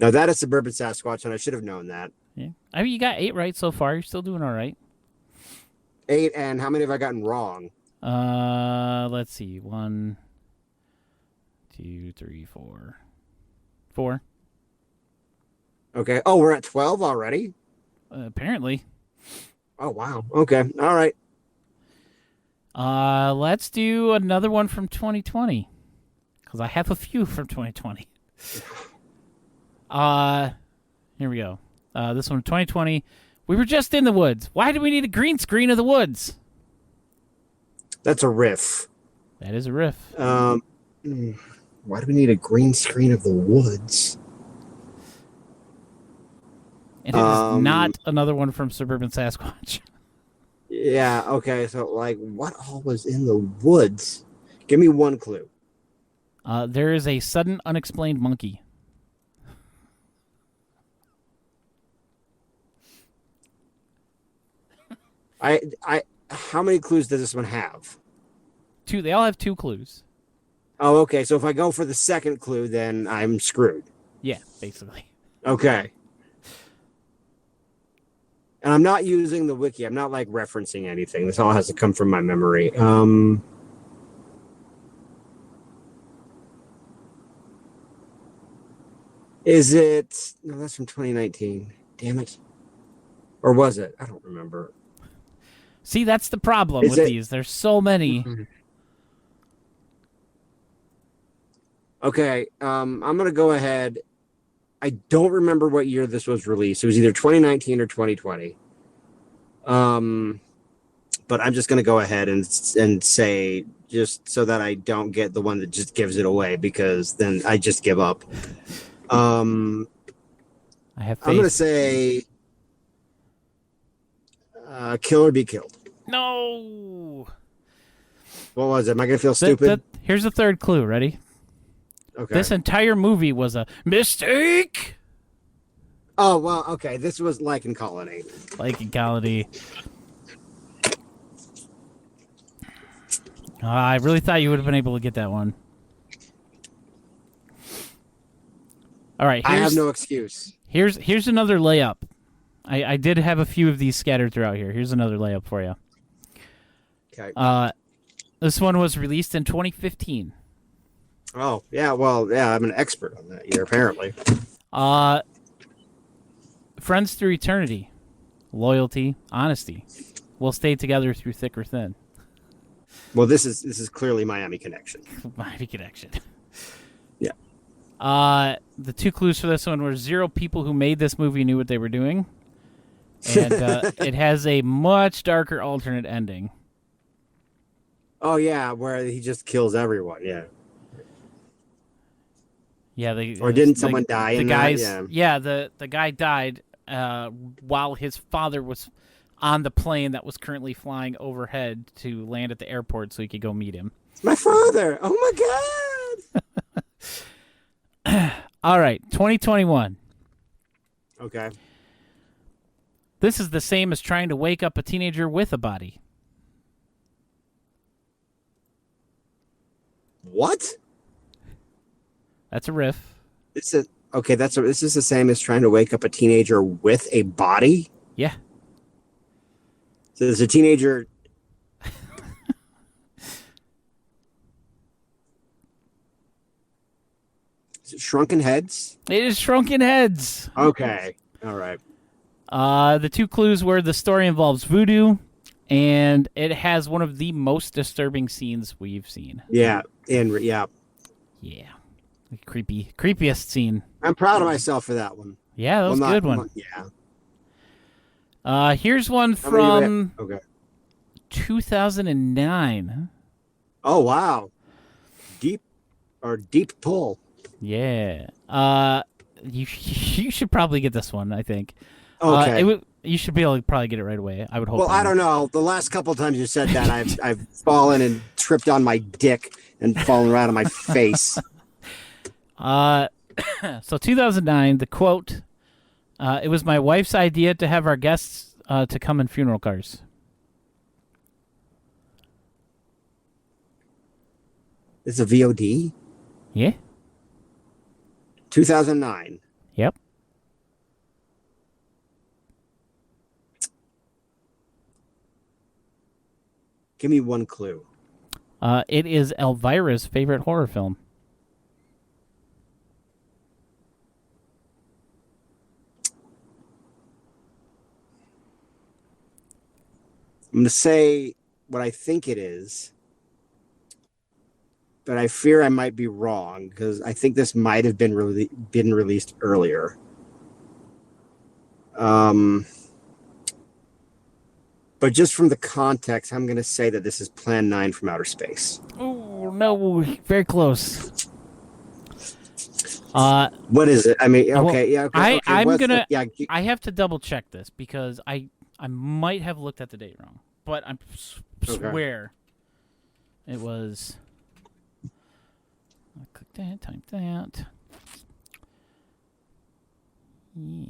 Now that is Suburban Sasquatch, and I should have known that. Yeah. I mean, you got 8 right so far. You're still doing all right. 8, and how many have I gotten wrong? Let's see. 1, 2, 3, 4. 4. Okay. Oh, we're at 12 already? Apparently. Oh, wow. Okay. All right. Let's do another one from 2020. Because I have a few from 2020. Here we go. This one, 2020. We were just in the woods. Why do we need a green screen of the woods? That's a riff. That is a riff. Why do we need a green screen of the woods? And it is not another one from Suburban Sasquatch. Yeah, okay. So, like, what all was in the woods? Give me one clue. There is a sudden unexplained monkey. How many clues does this one have? 2. They all have 2 clues. Oh, okay. So if I go for the second clue, then I'm screwed. Yeah, basically. Okay. And I'm not using the wiki. I'm not like referencing anything. This all has to come from my memory. Is it? No, that's from 2019. Damn it. Or was it? I don't remember. See, that's the problem with these. There's so many. Okay, I'm going to go ahead. I don't remember what year this was released. It was either 2019 or 2020. But I'm just going to go ahead and say, just so that I don't get the one that just gives it away, because then I just give up. I have faith. I'm going to say Kill or Be Killed. No. What was it? Am I going to feel stupid? Here's the third clue. Ready? Okay. This entire movie was a mistake. Oh, well, okay. This was Lichen Colony. Lichen Colony. I really thought you would have been able to get that one. All right. I have no excuse. Here's another layup. I did have a few of these scattered throughout here. Here's another layup for you. Okay. This one was released in 2015. Oh, yeah. Well, yeah, I'm an expert on that year, apparently. Friends through eternity. Loyalty, honesty. We'll stay together through thick or thin. Well, this is clearly Miami Connection. Miami Connection. Yeah. The two clues for this one were 0 people who made this movie knew what they were doing. And it has a much darker alternate ending. Oh, yeah, where he just kills everyone, yeah. Yeah, or didn't someone die in guys, that? Yeah, the guy died while his father was on the plane that was currently flying overhead to land at the airport so he could go meet him. My father! Oh, my God! All right, 2021. Okay. This is the same as trying to wake up a teenager with a body. What? That's a riff. This is the same as trying to wake up a teenager with a body? Yeah. So there's a teenager. Is it Shrunken Heads? It is Shrunken Heads. Okay. All right. The two clues were the story involves voodoo, and it has one of the most disturbing scenes we've seen. Yeah. Yeah. Yeah. The creepiest scene. I'm proud of myself for that one. Yeah, that was a good one. Yeah. Here's one from okay. 2009. Oh, wow. Deep pull. Yeah. You should probably get this one, I think. Okay. You should be able to probably get it right away. I would hope. Well, I don't know. The last couple of times you said that, I've fallen and tripped on my dick and fallen right on my face. So 2009, the quote, it was my wife's idea to have our guests to come in funeral cars. It's a VOD? Yeah. 2009. Yep. Give me one clue. It is Elvira's favorite horror film. I'm going to say what I think it is, but I fear I might be wrong because I think this might have been released earlier. But just from the context, I'm going to say that this is Plan 9 from Outer Space. Oh, no. Very close. What is it? I mean, okay, yeah, okay. I have to double check this because I might have looked at the date wrong, but I swear it was. I'll click that, type that. Yeah.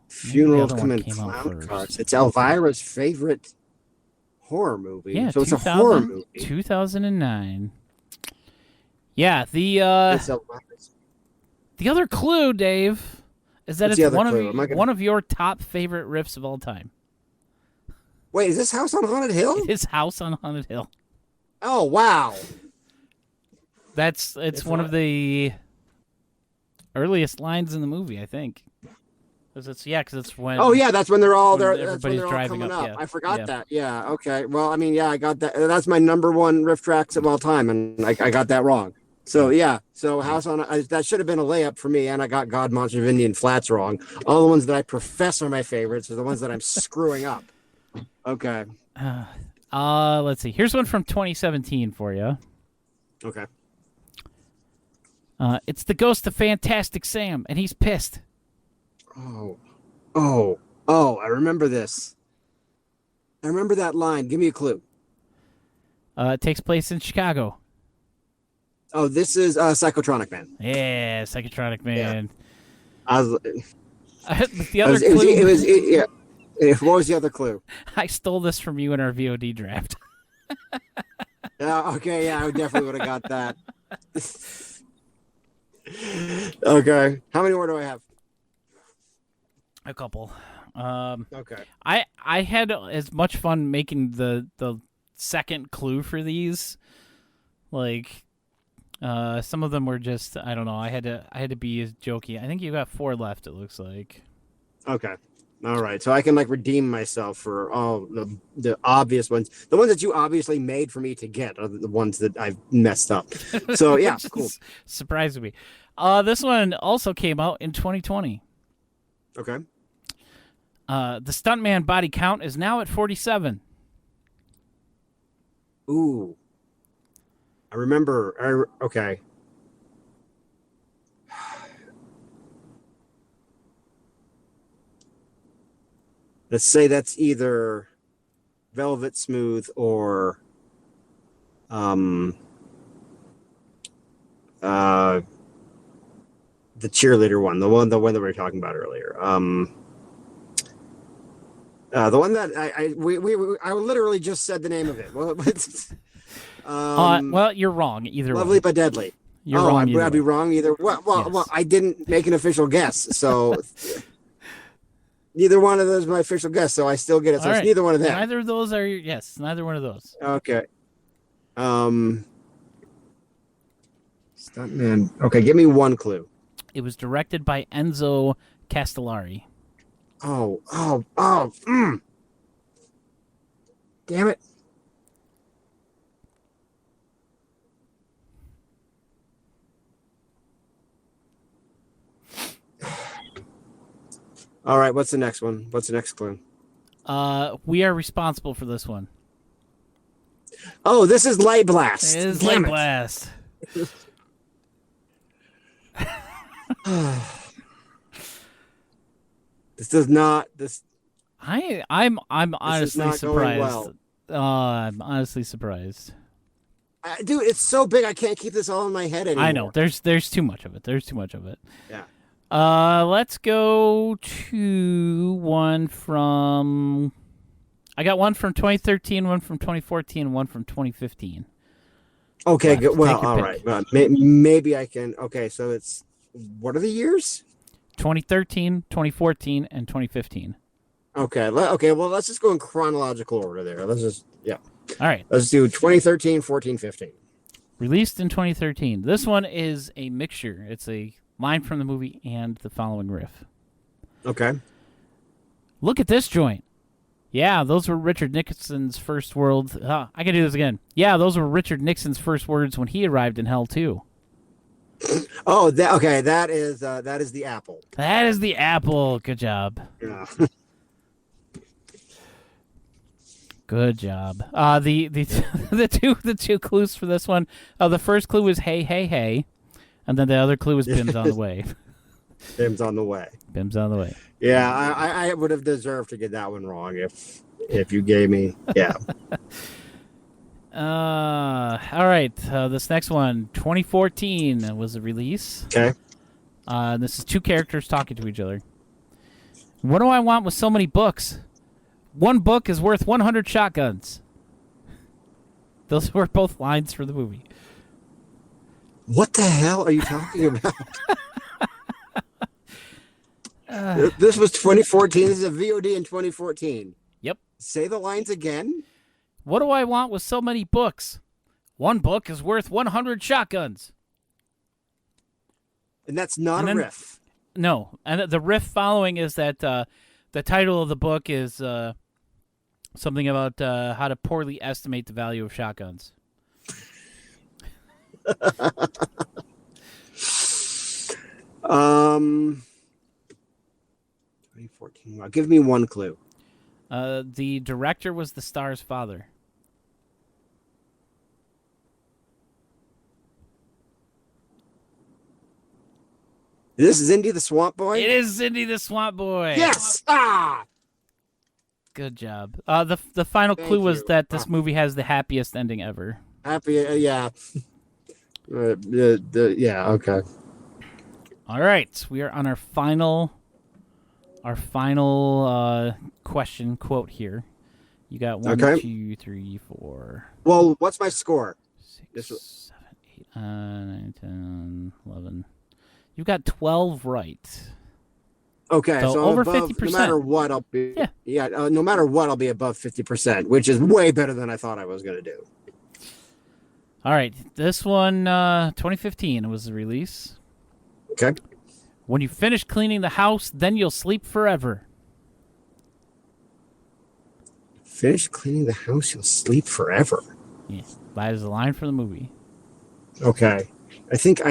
Funerals come in clown cars. It's Elvira's favorite horror movie. Yeah, so it's a horror movie. 2009. Yeah, It's the other clue, Dave, is that What's it's the other clue? one of your top favorite riffs of all time. Wait, is this House on Haunted Hill? His House on Haunted Hill. Oh, wow. It's one of the earliest lines in the movie, I think. Because it's when. Oh yeah, that's when they're all there. Everybody's that's when they're all driving coming up. up. Yeah. I forgot that. Yeah. Okay. Well, I mean, yeah, I got that. That's my number one riff tracks of all time, and I got that wrong. So yeah. So House on that should have been a layup for me, and I got God Monster of Indian Flats wrong. All the ones that I profess are my favorites are the ones that I'm screwing up. Okay. Let's see. Here's one from 2017 for you. Okay. It's the ghost of Fantastic Sam, and he's pissed. Oh, I remember this. I remember that line. Give me a clue. It takes place in Chicago. Oh, this is Psychotronic Man. Yeah, Psychotronic Man. I was, the other clue. What was the other clue? I stole this from you in our VOD draft. Yeah, okay, yeah, I definitely would have got that. Okay. How many more do I have? A couple. Okay. I had as much fun making the second clue for these. Like some of them were just I don't know, I had to be as jokey. I think you got 4 left, it looks like. Okay. All right. So I can redeem myself for all the obvious ones. The ones that you obviously made for me to get are the ones that I've messed up. So yeah, cool. Surprising me. This one also came out in 2020. Okay. The stuntman body count is now at 47. Ooh. I remember. Okay. Let's say that's either Velvet Smooth or the cheerleader one, the one that we were talking about earlier. The one that I literally just said the name of it. Well, you're wrong either way. Lovely but Deadly. You're wrong. I'd be wrong either. Yes. Well, I didn't make an official guess, so neither one of those is my official guess. So I still get it. So it's neither one of them. Neither of those are yes. Neither one of those. Okay. Stuntman. Okay, give me one clue. It was directed by Enzo Castellari. Oh. Damn it. All right, what's the next one? What's the next clue? We are responsible for this one. Oh, this is Light Blast. It is Damn Light it. Blast. This does not. This. I'm honestly not going surprised. well. I'm honestly surprised. Dude, it's so big. I can't keep this all in my head anymore. I know. There's too much of it. There's too much of it. Yeah. Let's go to one from. I got one from 2013, one from 2014, and one from 2015. Okay, Left. good. Well, Take your all pick. right. Maybe I can. Okay, so it's what are the years? 2013, 2014, and 2015. Okay. Okay. Well, let's just go in chronological order there. All right. Let's do 2013, 14, 15. Released in 2013. This one is a mixture. It's a line from the movie and the following riff. Okay. Look at this joint. Yeah, those were Richard Nixon's first words. I can do this again. Yeah, those were Richard Nixon's first words when he arrived in hell too. Oh, okay. That is the Apple. That is the Apple. Good job. Yeah. Good job. The two clues for this one. The first clue was hey hey hey, and then the other clue was Bim's on the way. Bim's on the way. Bim's on the way. Yeah, I would have deserved to get that one wrong if you gave me. Yeah. All right. This next one, 2014 was the release. Okay. This is two characters talking to each other. What do I want with so many books? One book is worth 100 shotguns. Those were both lines for the movie. What the hell are you talking about? This was 2014. This is a VOD in 2014. Yep. Say the lines again. What do I want with so many books? One book is worth 100 shotguns. And that's not And a then- riff. No. And the riff following is that the title of the book is something about how to poorly estimate the value of shotguns. 2014. Wow. Give me one clue. The director was the star's father. This is Indy the Swamp Boy. It is Cindy the Swamp Boy. Yes. Ah. Good job. The final Thank clue was you. that this movie has the happiest ending ever. Happy. Yeah. Yeah. Okay. All right, we are on our final question quote here. You got 1, Okay. 2, 3, 4, Well, what's my score? 6, 7, 8, 9, 10, 11. You got 12 right. Okay, So so over above, 50%. No matter what, I'll be. Yeah. No matter what, I'll be above 50%, which is way better than I thought I was going to do. All right, this one, 2015 was the release. Okay. When you finish cleaning the house, then you'll sleep forever. Finish cleaning the house, you'll sleep forever. Yeah, that is a line from the movie. Okay. I think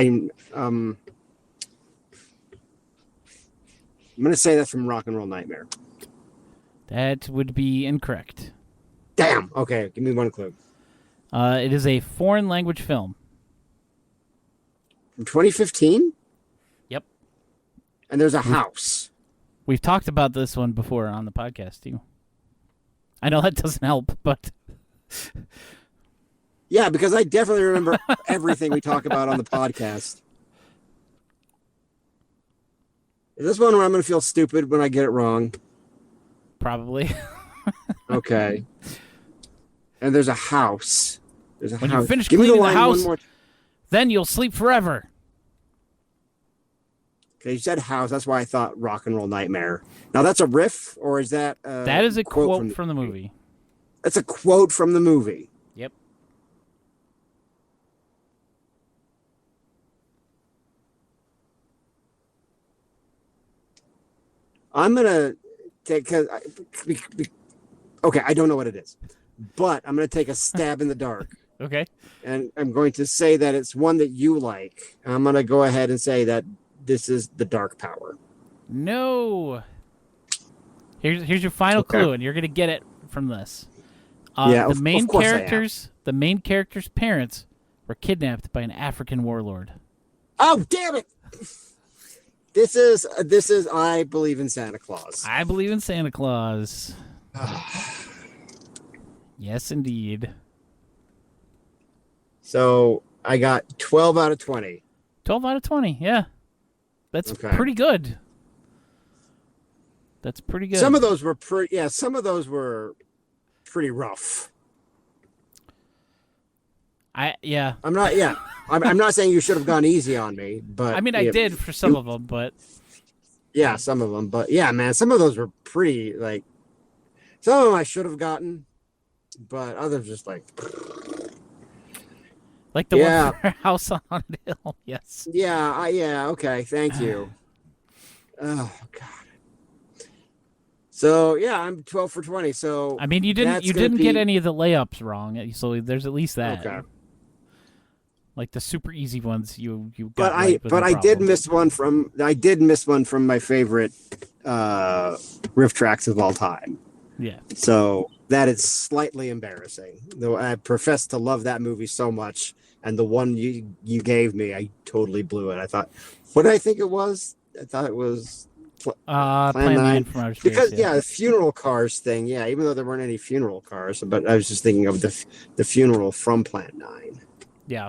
I'm going to say that's from Rock and Roll Nightmare. That would be incorrect. Damn. Okay, give me one clue. It is a foreign language film. From 2015? Yep. And there's a house. We've talked about this one before on the podcast, too. I know that doesn't help, but... Yeah, because I definitely remember everything we talk about on the podcast. Is this one where I'm going to feel stupid when I get it wrong? Probably. Okay. And there's a house. There's a When house. you finish Give me cleaning the line house, one more. then you'll sleep forever. Okay, you said house. That's why I thought Rock and Roll Nightmare. Now, that's a riff, or is that... That is a quote from the movie. That's a quote from the movie. Yep. I'm going to take... Okay, I don't know what it is. But I'm going to take a stab in the dark. Okay. And I'm going to say that it's one that you like. I'm going to go ahead and say that this is the Dark Power. No. Here's your final clue, and you're gonna get it from this. Yeah, the main of course I am. the main character's parents were kidnapped by an African warlord. Oh, damn it! This is I Believe in Santa Claus. I believe in Santa Claus. Yes, indeed. So I got 12 out of 20. 12 out of 20. Yeah, that's Okay. pretty good. That's pretty good. Some of those were pretty. Yeah, some of those were pretty rough. I'm not. Yeah, I'm not saying you should have gone easy on me, but I mean, I yeah, did for some of them, but yeah, some of them. But yeah, man, some of those were pretty. Like some of them I should have gotten, but others just like. like the one for House on Haunted Hill. Yes. Yeah. Yeah. Okay. Thank you. Oh God. So yeah, I'm 12 for 20. So I mean, you didn't get any of the layups wrong, so there's at least that. Okay. Like the super easy ones, you got. But right with no I did problem. miss one from my favorite riff tracks of all time. Yeah. So that is slightly embarrassing. Though I profess to love that movie so much, and the one you gave me, I totally blew it. I thought, what did I think it was? I thought it was. Plan 9 from Outer Space. Because the funeral cars thing, even though there weren't any funeral cars, but I was just thinking of the funeral from Plan 9. Yeah.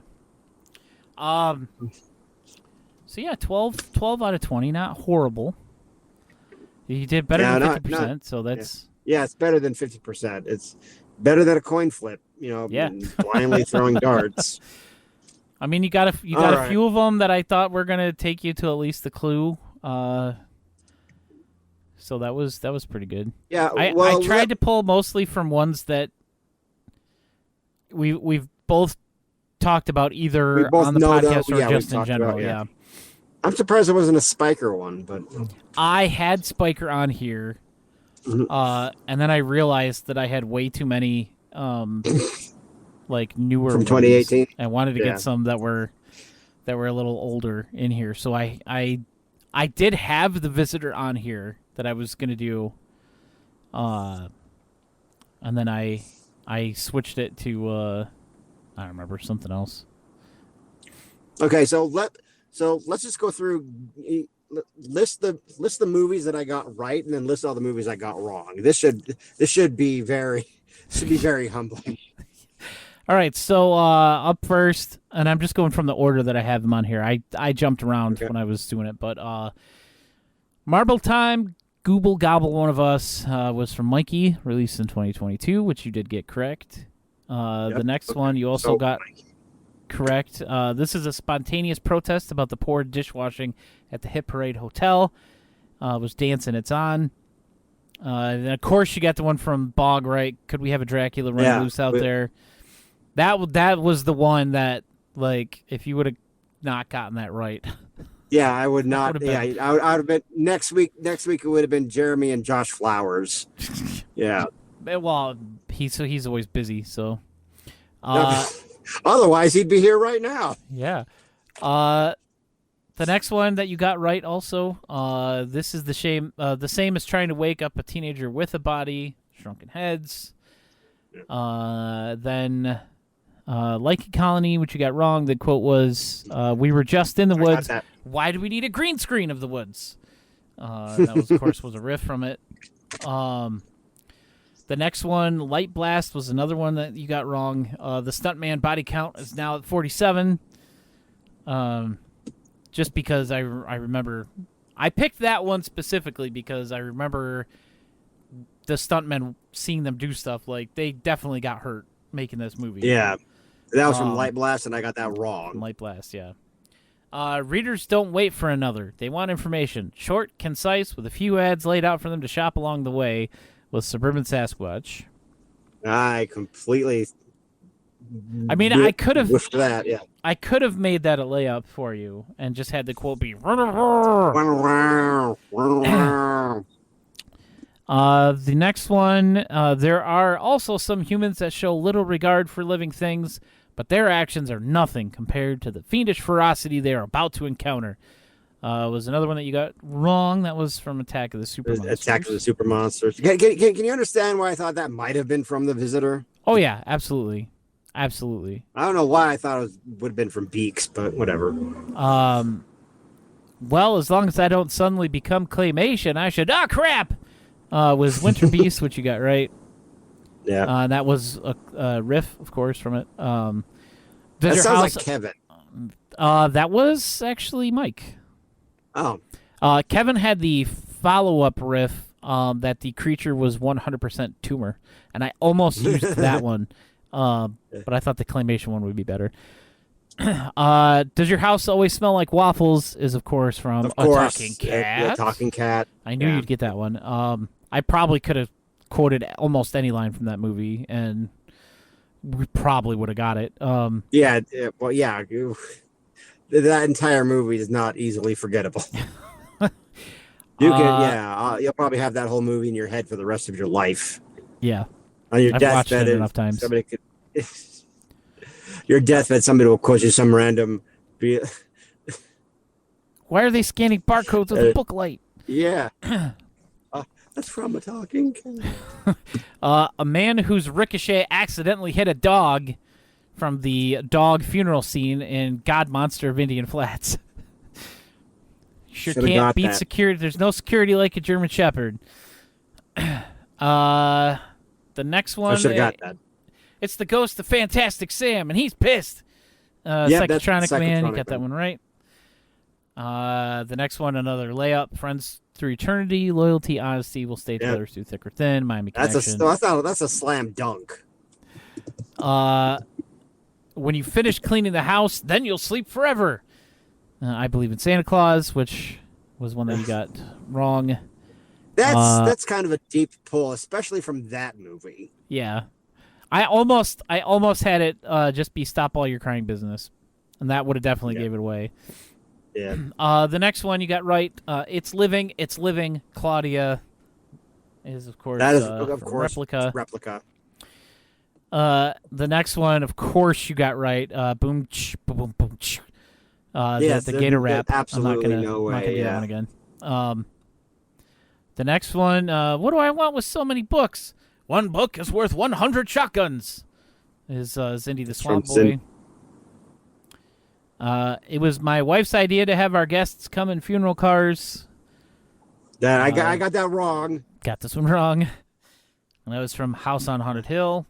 So yeah, 12 out of 20, not horrible. You did better than 50%, so that's it's better than 50%. It's better than a coin flip, blindly throwing darts. I mean, you got a few of them that I thought were gonna take you to at least the clue. So that was pretty good. Yeah, I tried to pull mostly from ones that we've both talked about either on the podcast or just in general. Yeah. I'm surprised it wasn't a Spiker one, but I had Spiker on here, and then I realized that I had way too many like newer from ones. 2018. I wanted to get some that were a little older in here. So I did have the Visitor on here that I was gonna do, and then I switched it to I don't remember, something else. Okay, so let's just go through list the movies that I got right, and then list all the movies I got wrong. This should be very humbling. All right, so up first, and I'm just going from the order that I have them on here. I jumped around when I was doing it, but Marble Time, Gooble Gobble One of Us was from Mikey, released in 2022, which you did get correct. The next one you also got correct. This is a spontaneous protest about the poor dishwashing at the Hit Parade Hotel. Was Dancing It's On. And of course, you got the one from Bog, right? Could we have a Dracula run loose out there? That was the one that, like, if you would have not gotten that right. Yeah, I would not. Yeah, I would have been next week. Next week it would have been Jeremy and Josh Flowers. Yeah. Well, he's always busy, so. Otherwise, he'd be here right now. Yeah. The next one that you got right also, this is the same as trying to wake up a teenager with a body, Shrunken Heads. Then Like a Colony, which you got wrong. The quote was, we were just in the woods. Why do we need a green screen of the woods? That was, of course, was a riff from it. The next one, Light Blast, was another one that you got wrong. The stuntman body count is now at 47. Just because I remember, I picked that one specifically because I remember the stuntmen seeing them do stuff. Like, they definitely got hurt making this movie. Yeah, that was from Light Blast, and I got that wrong. Light Blast, yeah. Readers don't wait for another. They want information. Short, concise, with a few ads laid out for them to shop along the way, with Suburban Sasquatch. I completely. I mean, I could have that. Yeah. I could have made that a layup for you and just had the quote be. The next one, there are also some humans that show little regard for living things, but their actions are nothing compared to the fiendish ferocity they are about to encounter. Was another one that you got wrong. That was from Attack of the Super Monsters. Attack of the Super Monsters. Can you understand why I thought that might have been from The Visitor? Oh, yeah, absolutely. Absolutely. I don't know why I thought it would have been from Beaks, but whatever. Well, as long as I don't suddenly become claymation, I should. Oh, crap! Was Winter Beast, which you got right. Yeah. That was a riff, of course, from it. That sounds like Kevin. That was actually Mike. Oh. Kevin had the follow-up riff that the creature was 100% tumor, and I almost used that one, but I thought the claymation one would be better. Does your house always smell like waffles? Is of course from A Talking Cat. Yeah, Talking Cat. I knew you'd get that one. I probably could have quoted almost any line from that movie, and we probably would have got it. Yeah. Well, yeah. That entire movie is not easily forgettable. You can, you'll probably have that whole movie in your head for the rest of your life. Yeah. On your I've watched it enough times. Somebody could. Your deathbed, somebody will quote you some random. Why are they scanning barcodes with a book light? Yeah. That's from A Talking Cat. A man whose ricochet accidentally hit a dog from the dog funeral scene in God Monster of Indian Flats. Sure can't beat security. There's no security like a German Shepherd. The next one. I should have got that. It's the ghost of Fantastic Sam, and he's pissed. Psychotronic Man, you got that one right. The next one, another layup. Friends through eternity, loyalty, honesty will stay together through thick or thin. Miami Connection. That's a slam dunk. When you finish cleaning the house, then you'll sleep forever. I Believe in Santa Claus, which was one that you got wrong. That's kind of a deep pull, especially from that movie. Yeah. I almost had it just be Stop All Your Crying Business, and that would have definitely gave it away. Yeah. The next one you got right. It's living. Claudia is of course Replica. Replica. The next one, of course, you got right. Boom, boom, boom. The Gator rap. Absolutely I'm no way. not gonna do that one again. The next one. What do I want with so many books? One book is worth 100 shotguns. Is Zindy the Swamp Boy. It was my wife's idea to have our guests come in funeral cars. I got that wrong. Got this one wrong. And that was from House on Haunted Hill.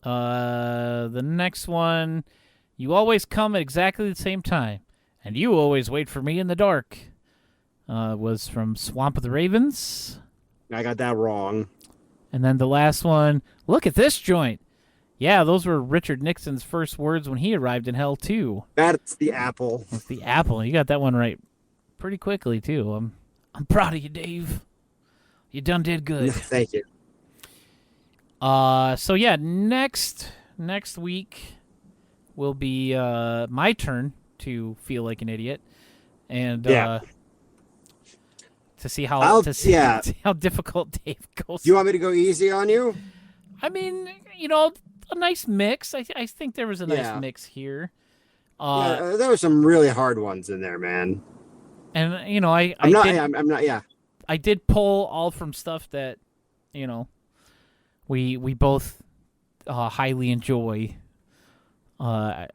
The next one, you always come at exactly the same time, and you always wait for me in the dark. Was from Swamp of the Ravens. I got that wrong. And then the last one, look at this joint. Yeah, those were Richard Nixon's first words when he arrived in Hell, too. That's the apple. That's the apple. You got that one right pretty quickly, too. I'm proud of you, Dave. You done did good. Thank you. So, yeah, next week will be my turn to feel like an idiot. And to see how difficult Dave goes. You want me to go easy on you? I mean, a nice mix. I think there was a nice mix here. There were some really hard ones in there, man. And you know, I'm not. Yeah. I did pull all from stuff that, you know, we both highly enjoy. I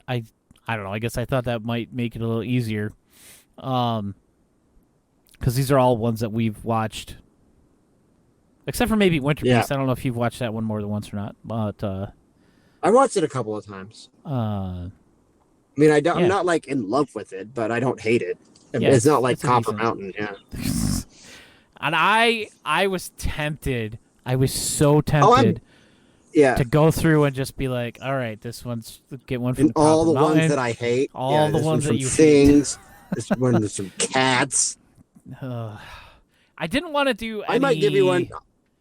don't know. I guess I thought that might make it a little easier, because these are all ones that we've watched, except for maybe Winter Beast. I don't know if you've watched that one more than once or not, but I watched it a couple of times. I mean, I'm not like in love with it, but I don't hate it. Yeah, it's not like Copper decent. Mountain. Yeah. And I was tempted. I was so tempted. Yeah. To go through and just be like, all right, this one's get one from And all the Mountain, ones that I hate. all the ones that you things. This one is some cats. I didn't want to do. I might give you one.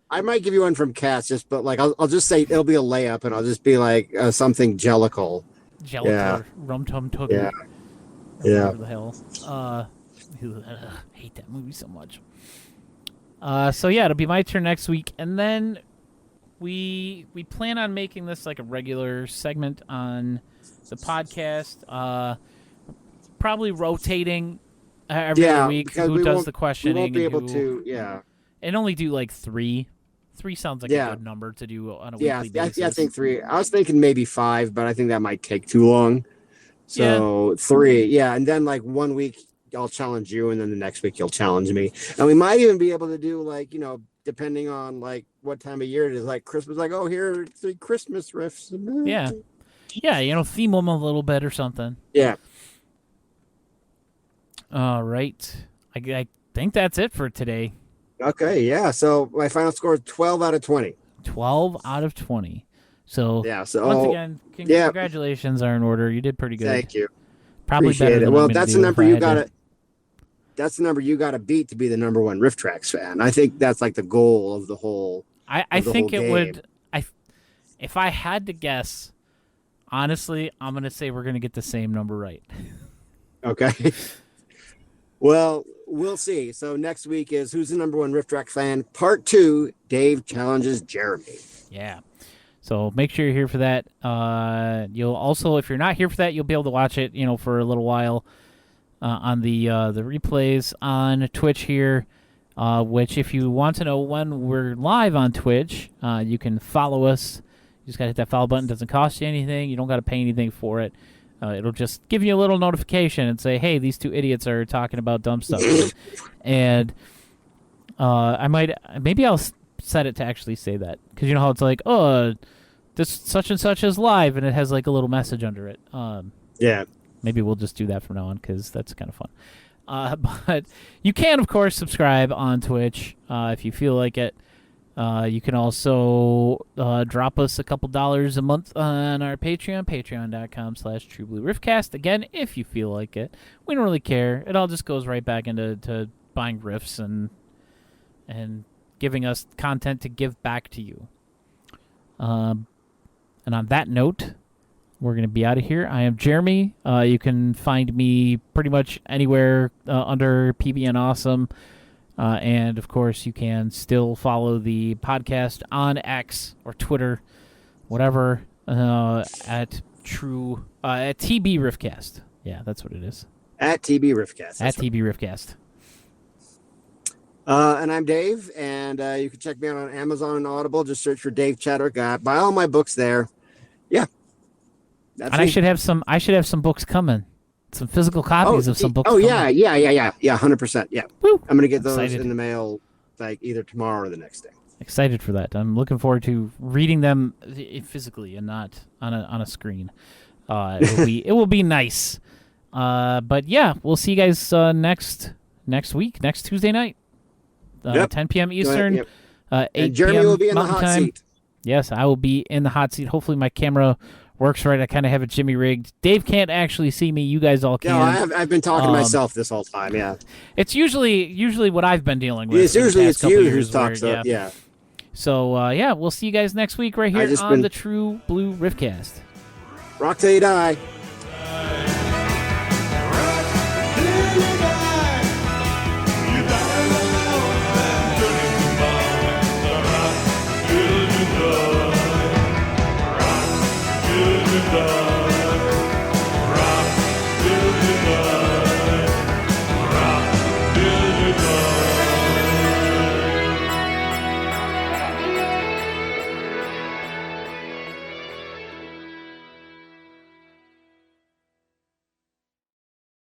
I might give you one from cats, but like I'll just say it'll be a layup, and I'll just be like something Jellicle. Jellicle, Rum Tum Tugger. Yeah. Whatever the hell. Hate that movie so much. So yeah, it'll be my turn next week, and then we plan on making this like a regular segment on the podcast. Probably rotating every other week. Who does the questioning? We won't be able to. And only do like 3. 3 sounds like a good number to do on a weekly basis. Yeah, I think 3. I was thinking maybe 5, but I think that might take too long. So 3, and then like 1 week I'll challenge you, and then the next week you'll challenge me, and we might even be able to do like, you know, depending on like what time of year it is, like Christmas, like, oh, here are 3 Christmas riffs. Yeah, you know, theme them a little bit or something. Yeah. All right, I think that's it for today. Okay, yeah. So my final score is 12 out of 20. 12 out of 20. So So once again, congratulations are in order. You did pretty good. Thank you. Probably Appreciate better it. than Well, I'm gonna that's do the number if I you had got to- to. That's the number you got to beat to be the number 1 Riff Tracks fan. I think that's like the goal of the whole. I think whole it game. would. If I had to guess, honestly, I'm gonna say we're gonna get the same number right. Okay. Well, we'll see. So next week is Who's the Number 1 Riff Track Fan? Part 2, Dave challenges Jeremy. Yeah. So make sure you're here for that. You'll also, if you're not here for that, you'll be able to watch it, you know, for a little while on the replays on Twitch here. Which, if you want to know when we're live on Twitch, you can follow us. You just gotta hit that follow button. It doesn't cost you anything. You don't gotta pay anything for it. It'll just give you a little notification and say, hey, these 2 idiots are talking about dumb stuff. And maybe I'll set it to actually say that. Because you know how it's like, oh, this such and such is live, and it has like a little message under it. Yeah. Maybe we'll just do that from now on, because that's kind of fun. But you can, of course, subscribe on Twitch if you feel like it. You can also drop us a couple dollars a month on our Patreon, patreon.com/TrueBlueRiffcast. Again, if you feel like it. We don't really care. It all just goes right back into buying riffs and giving us content to give back to you. And on that note, we're going to be out of here. I am Jeremy. You can find me pretty much anywhere under PBN Awesome. And, of course, you can still follow the podcast on X or Twitter, whatever, at TB Riffcast. Yeah, that's what it is. At TB Riffcast. At TB Riffcast. And I'm Dave, and you can check me out on Amazon and Audible. Just search for Dave Chadwick. Buy all my books there. Yeah. And I should have some books coming. Some physical copies of some books. Oh, yeah, 100%. Yeah. Woo! I'm going to get those Excited. in the mail like either tomorrow or the next day. Excited for that. I'm looking forward to reading them physically and not on a screen. It will be nice. But yeah, we'll see you guys next week, next Tuesday night, 10 p.m. Eastern, 8 and Jeremy p.m. will be in Mountain the hot Time. seat. Yes, I will be in the hot seat. Hopefully my camera works right. I kind of have it Jimmy rigged. Dave can't actually see me. You guys all can. No, I've been talking to myself this whole time. Yeah. It's usually what I've been dealing with. It's usually it's you who talks. Yeah. So we'll see you guys next week right here on the True Blue Riffcast. Rock till you die.